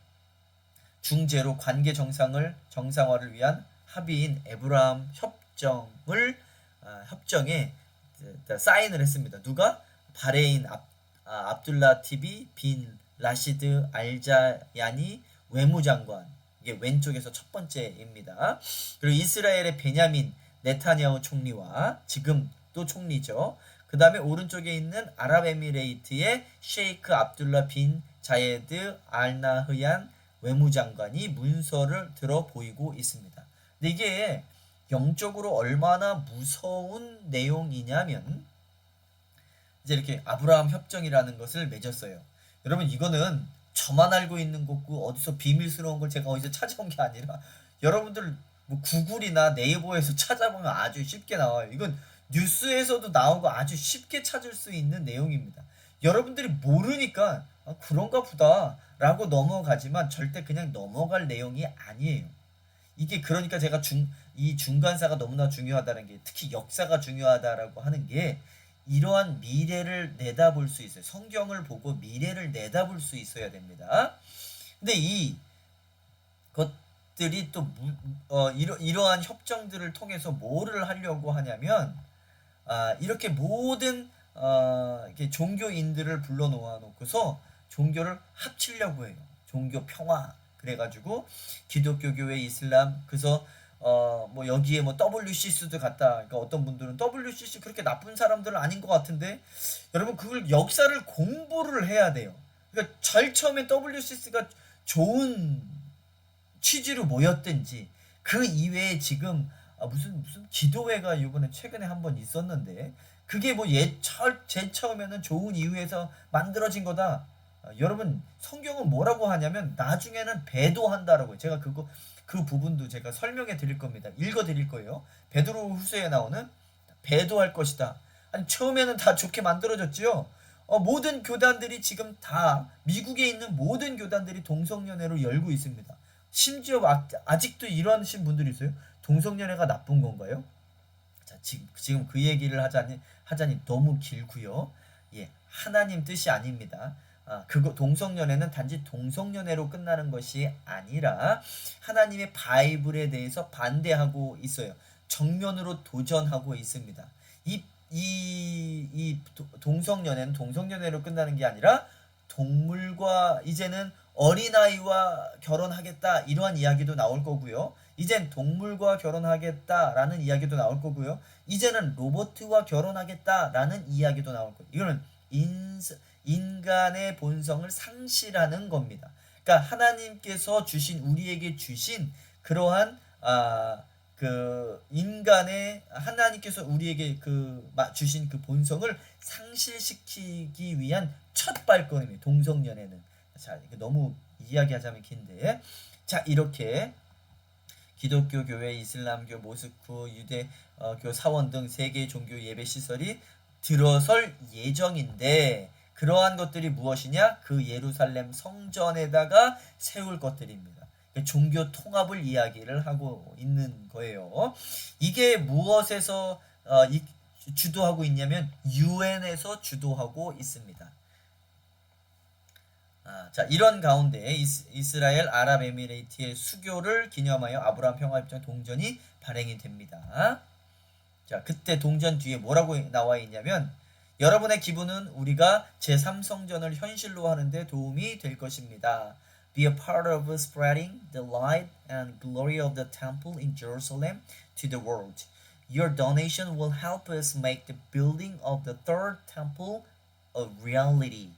중재로 관계 정상화를 위한 합의인 에브라함 협정에 사인을 했습니다. 누가? 바레인 압둘라 티비 빈 라시드 알자야니 외무장관, 이게 왼쪽에서 첫 번째입니다. 그리고 이스라엘의 베냐민 네타냐후 총리와 지금 또 총리죠. 그 다음에 오른쪽에 있는 아랍에미레이트의 셰이크 압둘라 빈 자예드 알 나흐얀 외무장관이 문서를 들어 보이고 있습니다. 근데 이게 영적으로 얼마나 무서운 내용이냐면 이제 이렇게 아브라함 협정이라는 것을 맺었어요. 여러분 이거는 저만 알고 있는 거고 어디서 비밀스러운 걸 제가 어디서 찾아온 게 아니라 여러분들 뭐 구글이나 네이버에서 찾아보면 아주 쉽게 나와요. 이건 뉴스에서도 나오고 아주 쉽게 찾을 수 있는 내용입니다. 여러분들이 모르니까 그런가 보다 라고 넘어가지만 절대 그냥 넘어갈 내용이 아니에요. 이게 그러니까 제가 이 중간사가 너무나 중요하다는 게, 특히 역사가 중요하다라고 하는 게 이러한 미래를 내다볼 수 있어요. 성경을 보고 미래를 내다볼 수 있어야 됩니다. 근데 이 것들이 또 이러한 협정들을 통해서 뭐를 하려고 하냐면 이렇게 모든 이렇게 종교인들을 불러 놓아 놓고서 종교를 합치려고 해요. 종교 평화. 그래가지고 기독교, 교회, 이슬람, 그래서 뭐 여기에 뭐 WCC도 갔다. 그러니까 어떤 분들은 WCC 그렇게 나쁜 사람들은 아닌 것 같은데, 여러분 그걸 역사를 공부를 해야 돼요. 그러니까 제일 처음에 WCC가 좋은 취지로 모였든지 그 이외에 지금 무슨 기도회가 이번에 최근에 한번 있었는데 그게 뭐 제일 처음에는 좋은 이유에서 만들어진 거다. 여러분 성경은 뭐라고 하냐면 나중에는 배도한다라고. 제가 그 부분도 제가 설명해 드릴 겁니다. 읽어 드릴 거예요. 베드로 후서에 나오는 배도할 것이다. 아니 처음에는 다 좋게 만들어졌지요. 모든 교단들이 지금 다 미국에 있는 모든 교단들이 동성연애로 열고 있습니다. 심지어 아직도 이러신 분들이 있어요. 동성연애가 나쁜 건가요? 자, 지금 그 얘기를 하자니 너무 길고요. 예, 하나님 뜻이 아닙니다. 그거 동성연애는 단지 동성연애로 끝나는 것이 아니라 하나님의 바이블에 대해서 반대하고 있어요. 정면으로 도전하고 있습니다. 동성연애는 동성연애로 끝나는 게 아니라 동물과 이제는 어린아이와 결혼하겠다 이러한 이야기도 나올 거고요. 이젠 동물과 결혼하겠다라는 이야기도 나올 거고요. 이제는 로봇과 결혼하겠다라는 이야기도 나올 거예요. 이거는 인간의 본성을 상실하는 겁니다. 그러니까 하나님께서 우리에게 주신 그러한 하나님께서 우리에게 주신 그 본성을 상실시키기 위한 첫 발걸음이에요. 동성연애는. 자, 이거 너무 이야기하자면 긴데, 자 이렇게 기독교 교회, 이슬람교, 모스크, 유대교 사원 등 세 개의 종교 예배 시설이 들어설 예정인데, 그러한 것들이 무엇이냐? 그 예루살렘 성전에다가 세울 것들입니다. 종교 통합을 이야기를 하고 있는 거예요. 이게 무엇에서 주도하고 있냐면 유엔에서 주도하고 있습니다. 자, 이런 가운데 이스라엘 아랍에미레이트의 수교를 기념하여 아브라함 평화협정 동전이 발행이 됩니다. 자, 그때 동전 뒤에 뭐라고 나와 있냐면, 여러분의 기부는 우리가 제3성전을 현실로 하는데 도움이 될 것입니다. Be a part of spreading the light and glory of the temple in Jerusalem to the world. Your donation will help us make the building of the third temple a reality.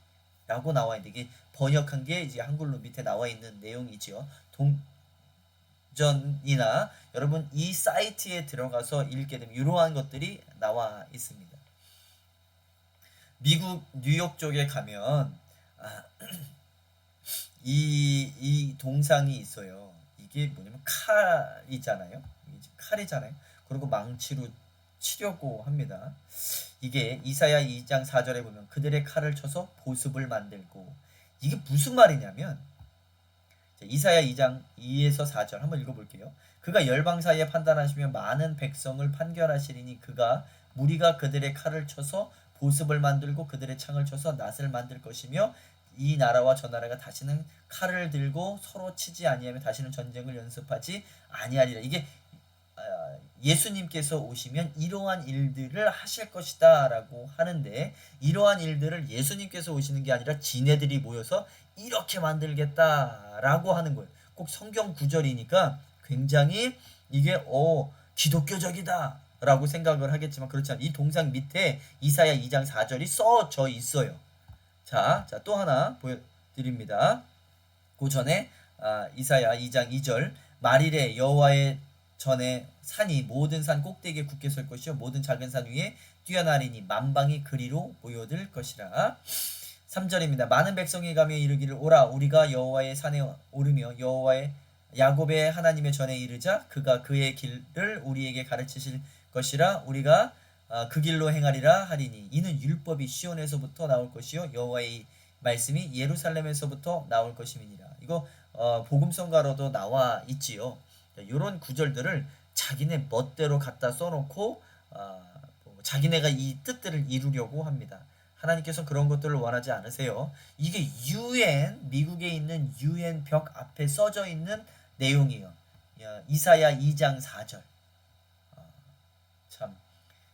라고 나와 있는데, 이게 번역한 게 이제 한글로 밑에 나와 있는 내용이지요. 동전이나 여러분 이 사이트에 들어가서 읽게 되면 이러한 것들이 나와 있습니다. 미국 뉴욕 쪽에 가면 이 동상이 있어요. 이게 뭐냐면 칼이잖아요. 그리고 망치로 치려고 합니다. 이게 이사야 2장 4절에 보면 그들의 칼을 쳐서 보습을 만들고, 이게 무슨 말이냐면 이사야 2장 2에서 4절 한번 읽어볼게요. 그가 열방 사이에 판단하시며 많은 백성을 판결하시리니 무리가 그들의 칼을 쳐서 보습을 만들고 그들의 창을 쳐서 낫을 만들 것이며 이 나라와 저 나라가 다시는 칼을 들고 서로 치지 아니하며 다시는 전쟁을 연습하지 아니하리라. 이게 예수님께서 오시면 이러한 일들을 하실 것이다 라고 하는데, 이러한 일들을 예수님께서 오시는 게 아니라 지네들이 모여서 이렇게 만들겠다 라고 하는 거예요. 꼭 성경 구절이니까 굉장히 이게 기독교적이다 라고 생각을 하겠지만 그렇지 않아요. 이 동상 밑에 이사야 2장 4절이 써져 있어요. 자, 또 하나 보여드립니다. 그 전에 이사야 2장 2절, 말일에 여호와의 전에 산이 모든 산 꼭대기에 굳게 설 것이요 모든 작은 산 위에 뛰어나리니 만방이 그리로 모여들 것이라. 3절입니다. 많은 백성이 가며 이르기를 오라 우리가 여호와의 산에 오르며 여호와의 야곱의 하나님의 전에 이르자 그가 그의 길을 우리에게 가르치실 것이라. 우리가 그 길로 행하리라 하리니 이는 율법이 시온에서부터 나올 것이요 여호와의 말씀이 예루살렘에서부터 나올 것임이니라. 이거 복음성가로도 나와 있지요. 이런 구절들을 자기네 멋대로 갖다 써놓고 자기네가 이 뜻들을 이루려고 합니다. 하나님께서 그런 것들을 원하지 않으세요. 이게 UN, 미국에 있는 UN 벽 앞에 써져 있는 내용이에요. 이사야 2장 4절. 참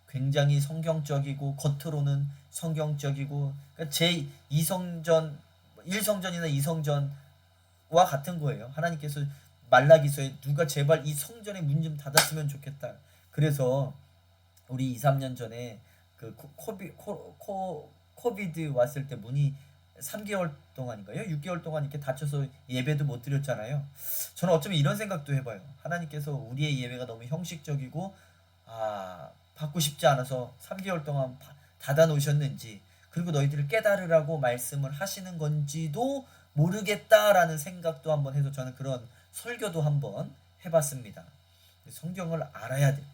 굉장히 성경적이고 겉으로는 성경적이고, 그러니까 제 2성전, 1성전이나 2성전과 같은 거예요. 하나님께서 말라기서에 누가 제발 이 성전의 문 좀 닫았으면 좋겠다. 그래서 우리 2, 3년 전에 그 코비드 왔을 때 문이 3개월 동안인가요? 6개월 동안 이렇게 닫혀서 예배도 못 드렸잖아요. 저는 어쩌면 이런 생각도 해봐요. 하나님께서 우리의 예배가 너무 형식적이고 받고 싶지 않아서 3개월 동안 닫아 놓으셨는지, 그리고 너희들을 깨달으라고 말씀을 하시는 건지도 모르겠다라는 생각도 한번 해서 저는 그런 설교도 한번 해봤습니다. 성경을 알아야 돼요.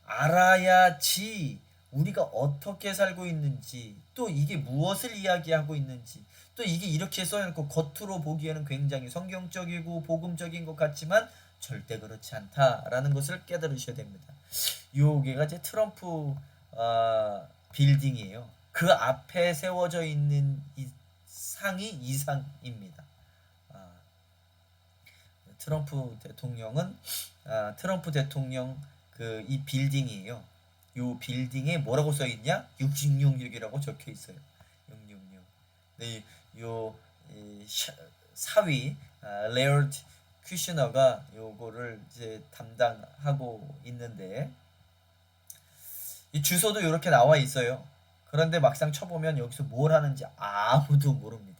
알아야지 우리가 어떻게 살고 있는지, 또 이게 무엇을 이야기하고 있는지, 또 이게 이렇게 써놓고 겉으로 보기에는 굉장히 성경적이고 복음적인 것 같지만 절대 그렇지 않다라는 것을 깨달으셔야 됩니다. 요게가 이제 트럼프 빌딩이에요. 그 앞에 세워져 있는 이 상이 이 상입니다. 트럼프 대통령은 트럼프 대통령 그 이 빌딩이에요. 요 빌딩에 뭐라고 써 있냐? 6666이라고 적혀 있어요. 666. 네, 요 사위 레어드 큐시너가 요거를 이제 담당하고 있는데, 이 주소도 이렇게 나와 있어요. 그런데 막상 쳐보면 여기서 뭘 하는지 아무도 모릅니다.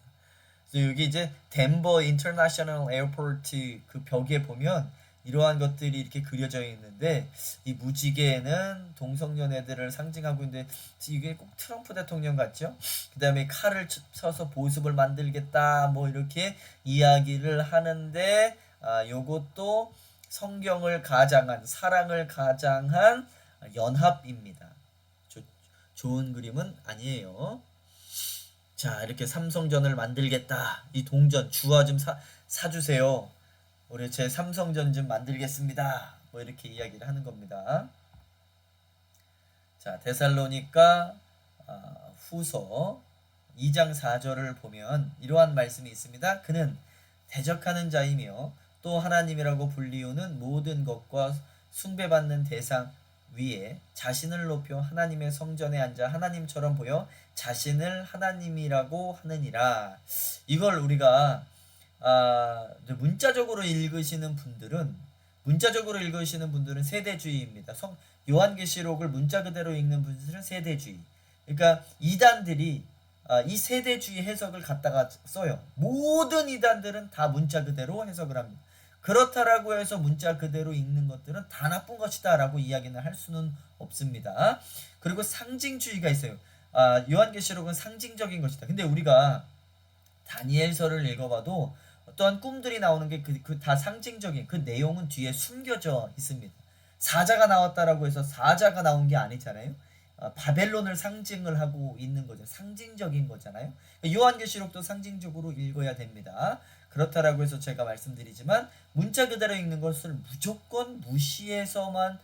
그래서 여기 이제 덴버 인터내셔널 에어포트 그 벽에 보면 이러한 것들이 이렇게 그려져 있는데, 이 무지개는 동성연애들을 상징하고 있는데 이게 꼭 트럼프 대통령 같죠? 그 다음에 칼을 쳐서 보습을 만들겠다 뭐 이렇게 이야기를 하는데, 요것도 성경을 가장한, 사랑을 가장한 연합입니다. 좋은 그림은 아니에요. 자, 이렇게 삼성전을 만들겠다. 이 동전 주화 좀 사주세요. 우리 제 삼성전 좀 만들겠습니다. 뭐 이렇게 이야기를 하는 겁니다. 자, 데살로니가 후서 2장 4절을 보면 이러한 말씀이 있습니다. 그는 대적하는 자이며 또 하나님이라고 불리우는 모든 것과 숭배받는 대상 위에 자신을 높여 하나님의 성전에 앉아 하나님처럼 보여 자신을 하나님이라고 하느니라. 이걸 우리가 문자적으로 읽으시는 분들은 세대주의입니다. 요한계시록을 문자 그대로 읽는 분들은 세대주의. 그러니까 이단들이 이 세대주의 해석을 갖다가 써요. 모든 이단들은 다 문자 그대로 해석을 합니다. 그렇다라고 해서 문자 그대로 읽는 것들은 다 나쁜 것이다 라고 이야기는 할 수는 없습니다. 그리고 상징주의가 있어요. 요한계시록은 상징적인 것이다. 근데 우리가 다니엘서를 읽어봐도 어떠한 꿈들이 나오는 게 그 다 상징적인 그 내용은 뒤에 숨겨져 있습니다. 사자가 나왔다라고 해서 사자가 나온 게 아니잖아요. 바벨론을 상징을 하고 있는 거죠. 상징적인 거잖아요. 요한계시록도 상징적으로 읽어야 됩니다. 그렇다라고 해서 제가 말씀드리지만 문자 그대로 읽는 것을 무조건 무시해서만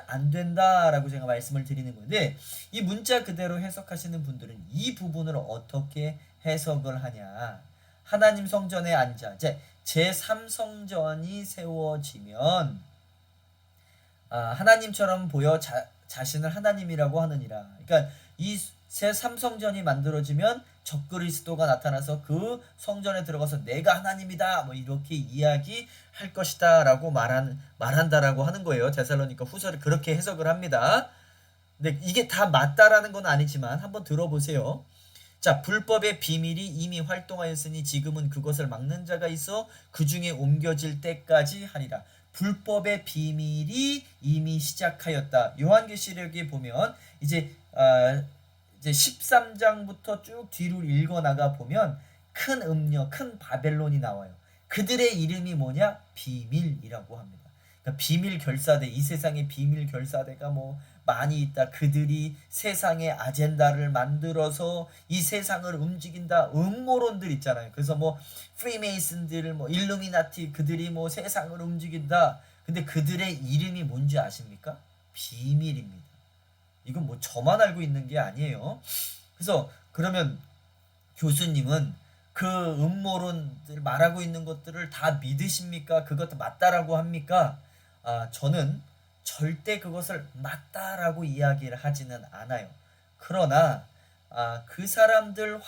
안 된다라고 제가 말씀을 드리는 건데, 이 문자 그대로 해석하시는 분들은 이 부분을 어떻게 해석을 하냐. 하나님 성전에 앉아 이제 제3성전이 세워지면 하나님처럼 보여 자신을 하나님이라고 하느니라. 그러니까 이 제3성전이 만들어지면 적그리스도가 나타나서 그 성전에 들어가서 내가 하나님이다 뭐 이렇게 이야기할 것이다 라고 말한다라고 하는 거예요. 데살로니가 후서를 그렇게 해석을 합니다. 근데 이게 다 맞다라는 건 아니지만 한번 들어보세요. 자, 불법의 비밀이 이미 활동하였으니 지금은 그것을 막는 자가 있어 그 중에 옮겨질 때까지 하리라. 불법의 비밀이 이미 시작하였다. 요한계시록에 보면 이제 13장부터 쭉 뒤로 읽어 나가 보면 큰 음녀, 큰 바벨론이 나와요. 그들의 이름이 뭐냐? 비밀이라고 합니다. 그러니까 비밀 결사대, 이 세상에 비밀 결사대가 뭐 많이 있다. 그들이 세상의 아젠다를 만들어서 이 세상을 움직인다. 음모론들 있잖아요. 그래서 뭐 프리메이슨들, 뭐 일루미나티, 그들이 뭐 세상을 움직인다. 근데 그들의 이름이 뭔지 아십니까? 비밀입니다. 이건 뭐 저만 알고 있는 게 아니에요. 그래서 그러면 교수님은 그 음모론들 말하고 있는 것들을 다 믿으십니까? 그것도 맞다라고 합니까? 저는 절대 그것을 맞다라고 이야기를 하지는 않아요. 그러나 그 사람들이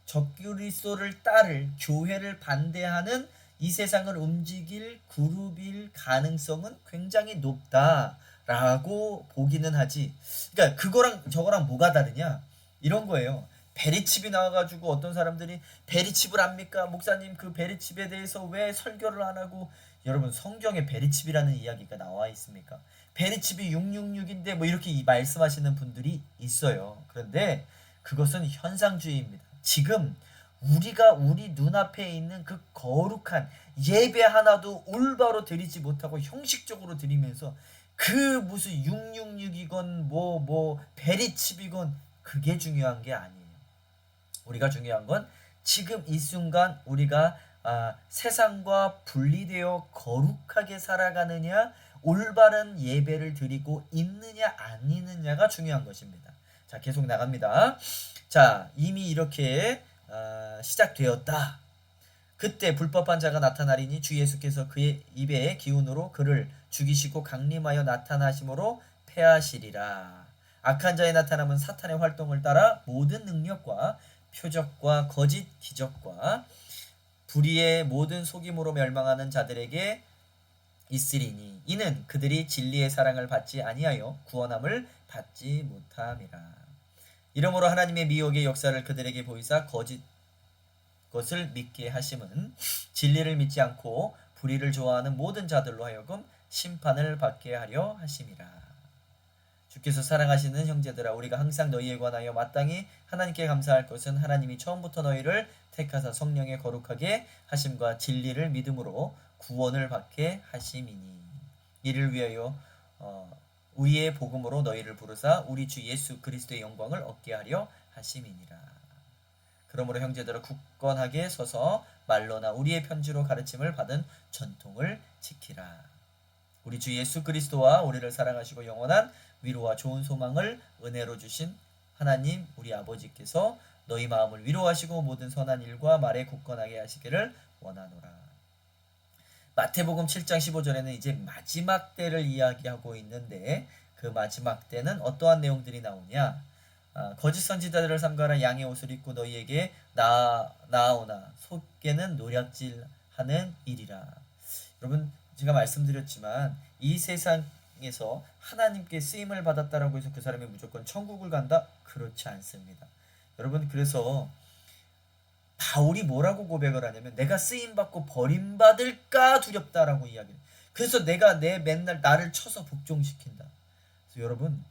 적그리스도를 따를 교회를 반대하는 이 세상을 움직일 그룹일 가능성은 굉장히 높다라고 보기는 하지. 그러니까 그거랑 저거랑 뭐가 다르냐? 이런 거예요. 베리칩이 나와가지고 어떤 사람들이 베리칩을 압니까? 목사님 그 베리칩에 대해서 왜 설교를 안 하고. 여러분 성경에 베리칩이라는 이야기가 나와 있습니까? 베리칩이 666인데 뭐 이렇게 말씀하시는 분들이 있어요. 그런데 그것은 현상주의입니다. 지금 우리가 우리 눈앞에 있는 그 거룩한 예배 하나도 올바로 드리지 못하고 형식적으로 드리면서 그 무슨 666이건 뭐 베리칩이건 그게 중요한 게 아니에요. 우리가 중요한 건 지금 이 순간 우리가 세상과 분리되어 거룩하게 살아가느냐, 올바른 예배를 드리고 있느냐 안 있느냐가 중요한 것입니다. 자, 계속 나갑니다. 자, 이미 이렇게 시작되었다. 그때 불법한 자가 나타나리니 주 예수께서 그의 입의 기운으로 그를 죽이시고 강림하여 나타나심으로 패하시리라. 악한 자의 나타남은 사탄의 활동을 따라 모든 능력과 표적과 거짓 기적과 불의의 모든 속임으로 멸망하는 자들에게 있으리니 이는 그들이 진리의 사랑을 받지 아니하여 구원함을 받지 못함이라. 이러므로 하나님의 미혹의 역사를 그들에게 보이사 거짓 것을 믿게 하심은 진리를 믿지 않고 불의를 좋아하는 모든 자들로 하여금 심판을 받게 하려 하심이라. 주께서 사랑하시는 형제들아, 우리가 항상 너희에 관하여 마땅히 하나님께 감사할 것은 하나님이 처음부터 너희를 택하사 성령에 거룩하게 하심과 진리를 믿음으로 구원을 받게 하심이니 이를 위하여 우리의 복음으로 너희를 부르사 우리 주 예수 그리스도의 영광을 얻게 하려 하심이니라. 그러므로 형제들아, 굳건하게 서서 말로나 우리의 편지로 가르침을 받은 전통을 지키라. 우리 주 예수 그리스도와 우리를 사랑하시고 영원한 위로와 좋은 소망을 은혜로 주신 하나님 우리 아버지께서 너희 마음을 위로하시고 모든 선한 일과 말에 굳건하게 하시기를 원하노라. 마태복음 7장 15절에는 이제 마지막 때를 이야기하고 있는데 그 마지막 때는 어떠한 내용들이 나오냐? 거짓 선지자들을 삼가라. 양의 옷을 입고 너희에게 나아오나 속에는 노략질하는 일이라. 여러분 제가 말씀드렸지만 이 세상에서 하나님께 쓰임을 받았다라고 해서 그 사람이 무조건 천국을 간다? 그렇지 않습니다. 여러분 그래서 바울이 뭐라고 고백을 하냐면 내가 쓰임받고 버림받을까 두렵다라고 이야기해요. 그래서 내가 맨날 나를 쳐서 복종시킨다. 그래서 여러분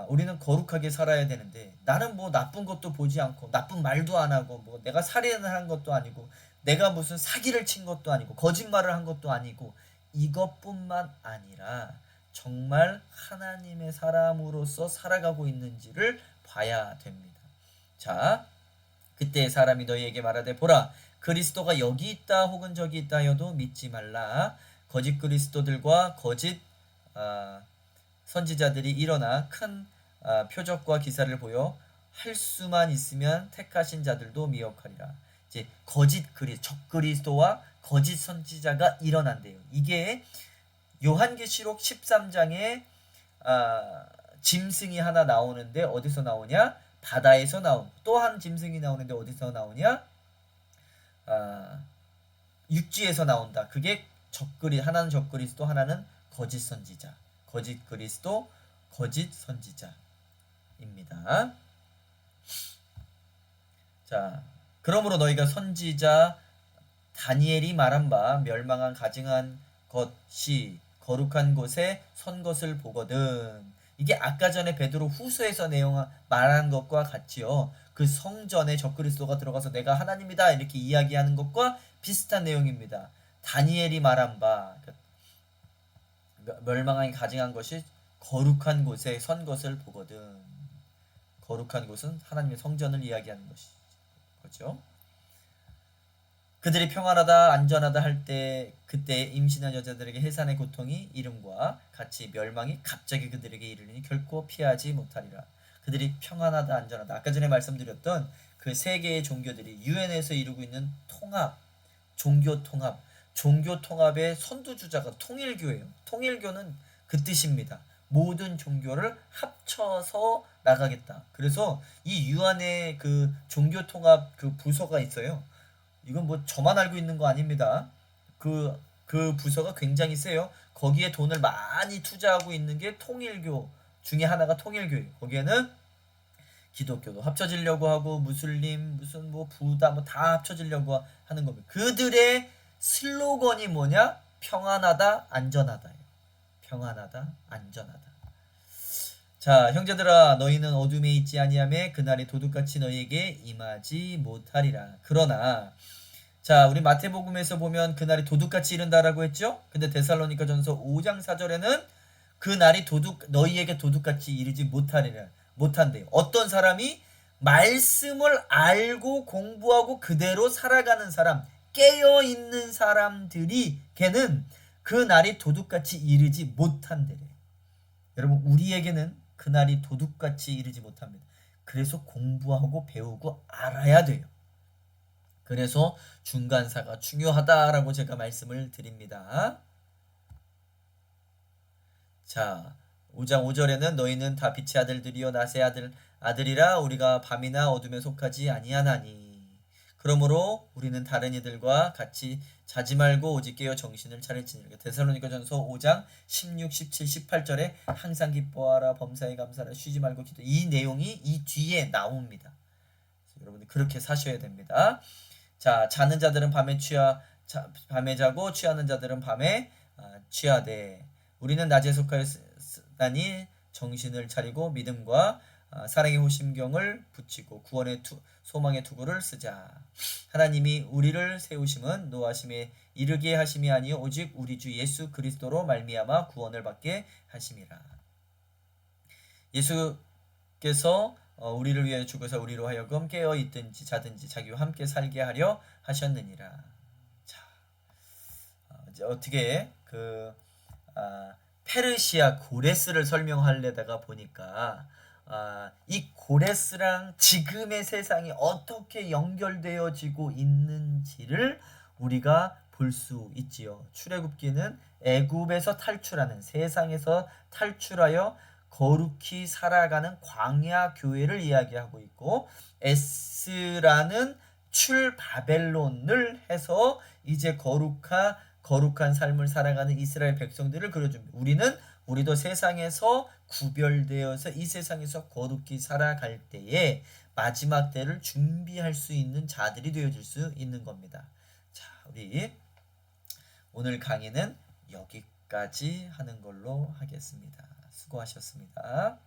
우리는 거룩하게 살아야 되는데 나는 뭐 나쁜 것도 보지 않고 나쁜 말도 안 하고 뭐 내가 살인을 한 것도 아니고 내가 무슨 사기를 친 것도 아니고 거짓말을 한 것도 아니고 이것뿐만 아니라 정말 하나님의 사람으로서 살아가고 있는지를 봐야 됩니다. 자, 그때 사람이 너희에게 말하되 보라 그리스도가 여기 있다 혹은 저기 있다 하여도 믿지 말라. 거짓 그리스도들과 거짓 선지자들이 일어나 큰 표적과 기사를 보여 할 수만 있으면 택하신 자들도 미혹하리라. 이제 적그리스도와 거짓 선지자가 일어난대요. 이게 요한계시록 13장에 짐승이 하나 나오는데 어디서 나오냐? 바다에서 나온. 또 한 짐승이 나오는데 어디서 나오냐? 육지에서 나온다. 그게 하나는 적그리스도, 하나는 거짓 선지자. 거짓 그리스도, 거짓 선지자입니다. 자, 그러므로 너희가 선지자 다니엘이 말한 바 멸망한 가증한 것이 거룩한 곳에 선 것을 보거든. 이게 아까 전에 베드로 후서에서 말한 것과 같지요. 그 성전에 적그리스도가 들어가서 내가 하나님이다 이렇게 이야기하는 것과 비슷한 내용입니다. 다니엘이 말한 바 멸망한 가증한 것이 거룩한 곳에 선 것을 보거든. 거룩한 곳은 하나님의 성전을 이야기하는 거죠. 그들이 평안하다 안전하다 할 때 그때 임신한 여자들에게 해산의 고통이 이름과 같이 멸망이 갑자기 그들에게 이르리니 결코 피하지 못하리라. 그들이 평안하다 안전하다. 아까 전에 말씀드렸던 그 세 개의 종교들이 유엔에서 이루고 있는 종교 통합의 선두주자가 통일교예요. 통일교는 그 뜻입니다. 모든 종교를 합쳐서 나가겠다. 그래서 이 유엔의 그 종교 통합 그 부서가 있어요. 이건 뭐 저만 알고 있는 거 아닙니다. 그 부서가 굉장히 세요. 거기에 돈을 많이 투자하고 있는 게 통일교 중에 하나가 통일교예요. 거기에는 기독교도 합쳐지려고 하고 무슬림 무슨 뭐 부다 뭐 다 합쳐지려고 하는 겁니다. 그들의 슬로건이 뭐냐? 평안하다 안전하다예요. 평안하다 안전하다. 자, 형제들아 너희는 어둠에 있지 아니하매 그날이 도둑같이 너희에게 임하지 못하리라. 그러나 자, 우리 마태복음에서 보면 그날이 도둑같이 이른다라고 했죠? 근데 데살로니가전서 5장 4절에는 그날이 너희에게 도둑같이 이르지 못한대요. 어떤 사람이 말씀을 알고 공부하고 그대로 살아가는 사람, 깨어있는 사람들이 걔는 그날이 도둑같이 이르지 못한대요. 여러분, 우리에게는 그날이 도둑같이 이르지 못합니다. 그래서 공부하고 배우고 알아야 돼요. 그래서 중간사가 중요하다라고 제가 말씀을 드립니다. 자, 5장 5절에는 너희는 다 빛의 아들들이요 낮의 아들이라 우리가 밤이나 어둠에 속하지 아니하나니. 그러므로 우리는 다른 이들과 같이 자지 말고 오직 깨어 정신을 차릴지니라. 데살로니가전서 5장 16, 17, 18절에 항상 기뻐하라 범사에 감사하라 쉬지 말고 기도. 이 내용이 이 뒤에 나옵니다. 여러분들 그렇게 사셔야 됩니다. 자, 자는 자들은 밤에 자고 취하는 자들은 밤에 취하되 우리는 낮에 속하였으니 정신을 차리고 믿음과 사랑의 호심경을 붙이고 구원의 소망의 투구를 쓰자. 하나님이 우리를 세우심은 노하심에 이르게 하심이 아니요 오직 우리 주 예수 그리스도로 말미암아 구원을 받게 하심이라. 예수께서 우리를 위하여 죽어서 우리로 하여금 깨어 있든지 자든지 자기와 함께 살게 하려 하셨느니라. 자, 어떻게 페르시아 고레스를 설명하려다가 보니까 이 고레스랑 지금의 세상이 어떻게 연결되어지고 있는지를 우리가 볼 수 있지요. 출애굽기는 애굽에서 탈출하는 세상에서 탈출하여 거룩히 살아가는 광야 교회를 이야기하고 있고 에스라는 출바벨론을 해서 이제 거룩한 삶을 살아가는 이스라엘 백성들을 그려줍니다. 우리도 세상에서 구별되어서 이 세상에서 거룩히 살아갈 때에 마지막 때를 준비할 수 있는 자들이 되어질 수 있는 겁니다. 자, 우리 오늘 강의는 여기까지 하는 걸로 하겠습니다. 수고하셨습니다.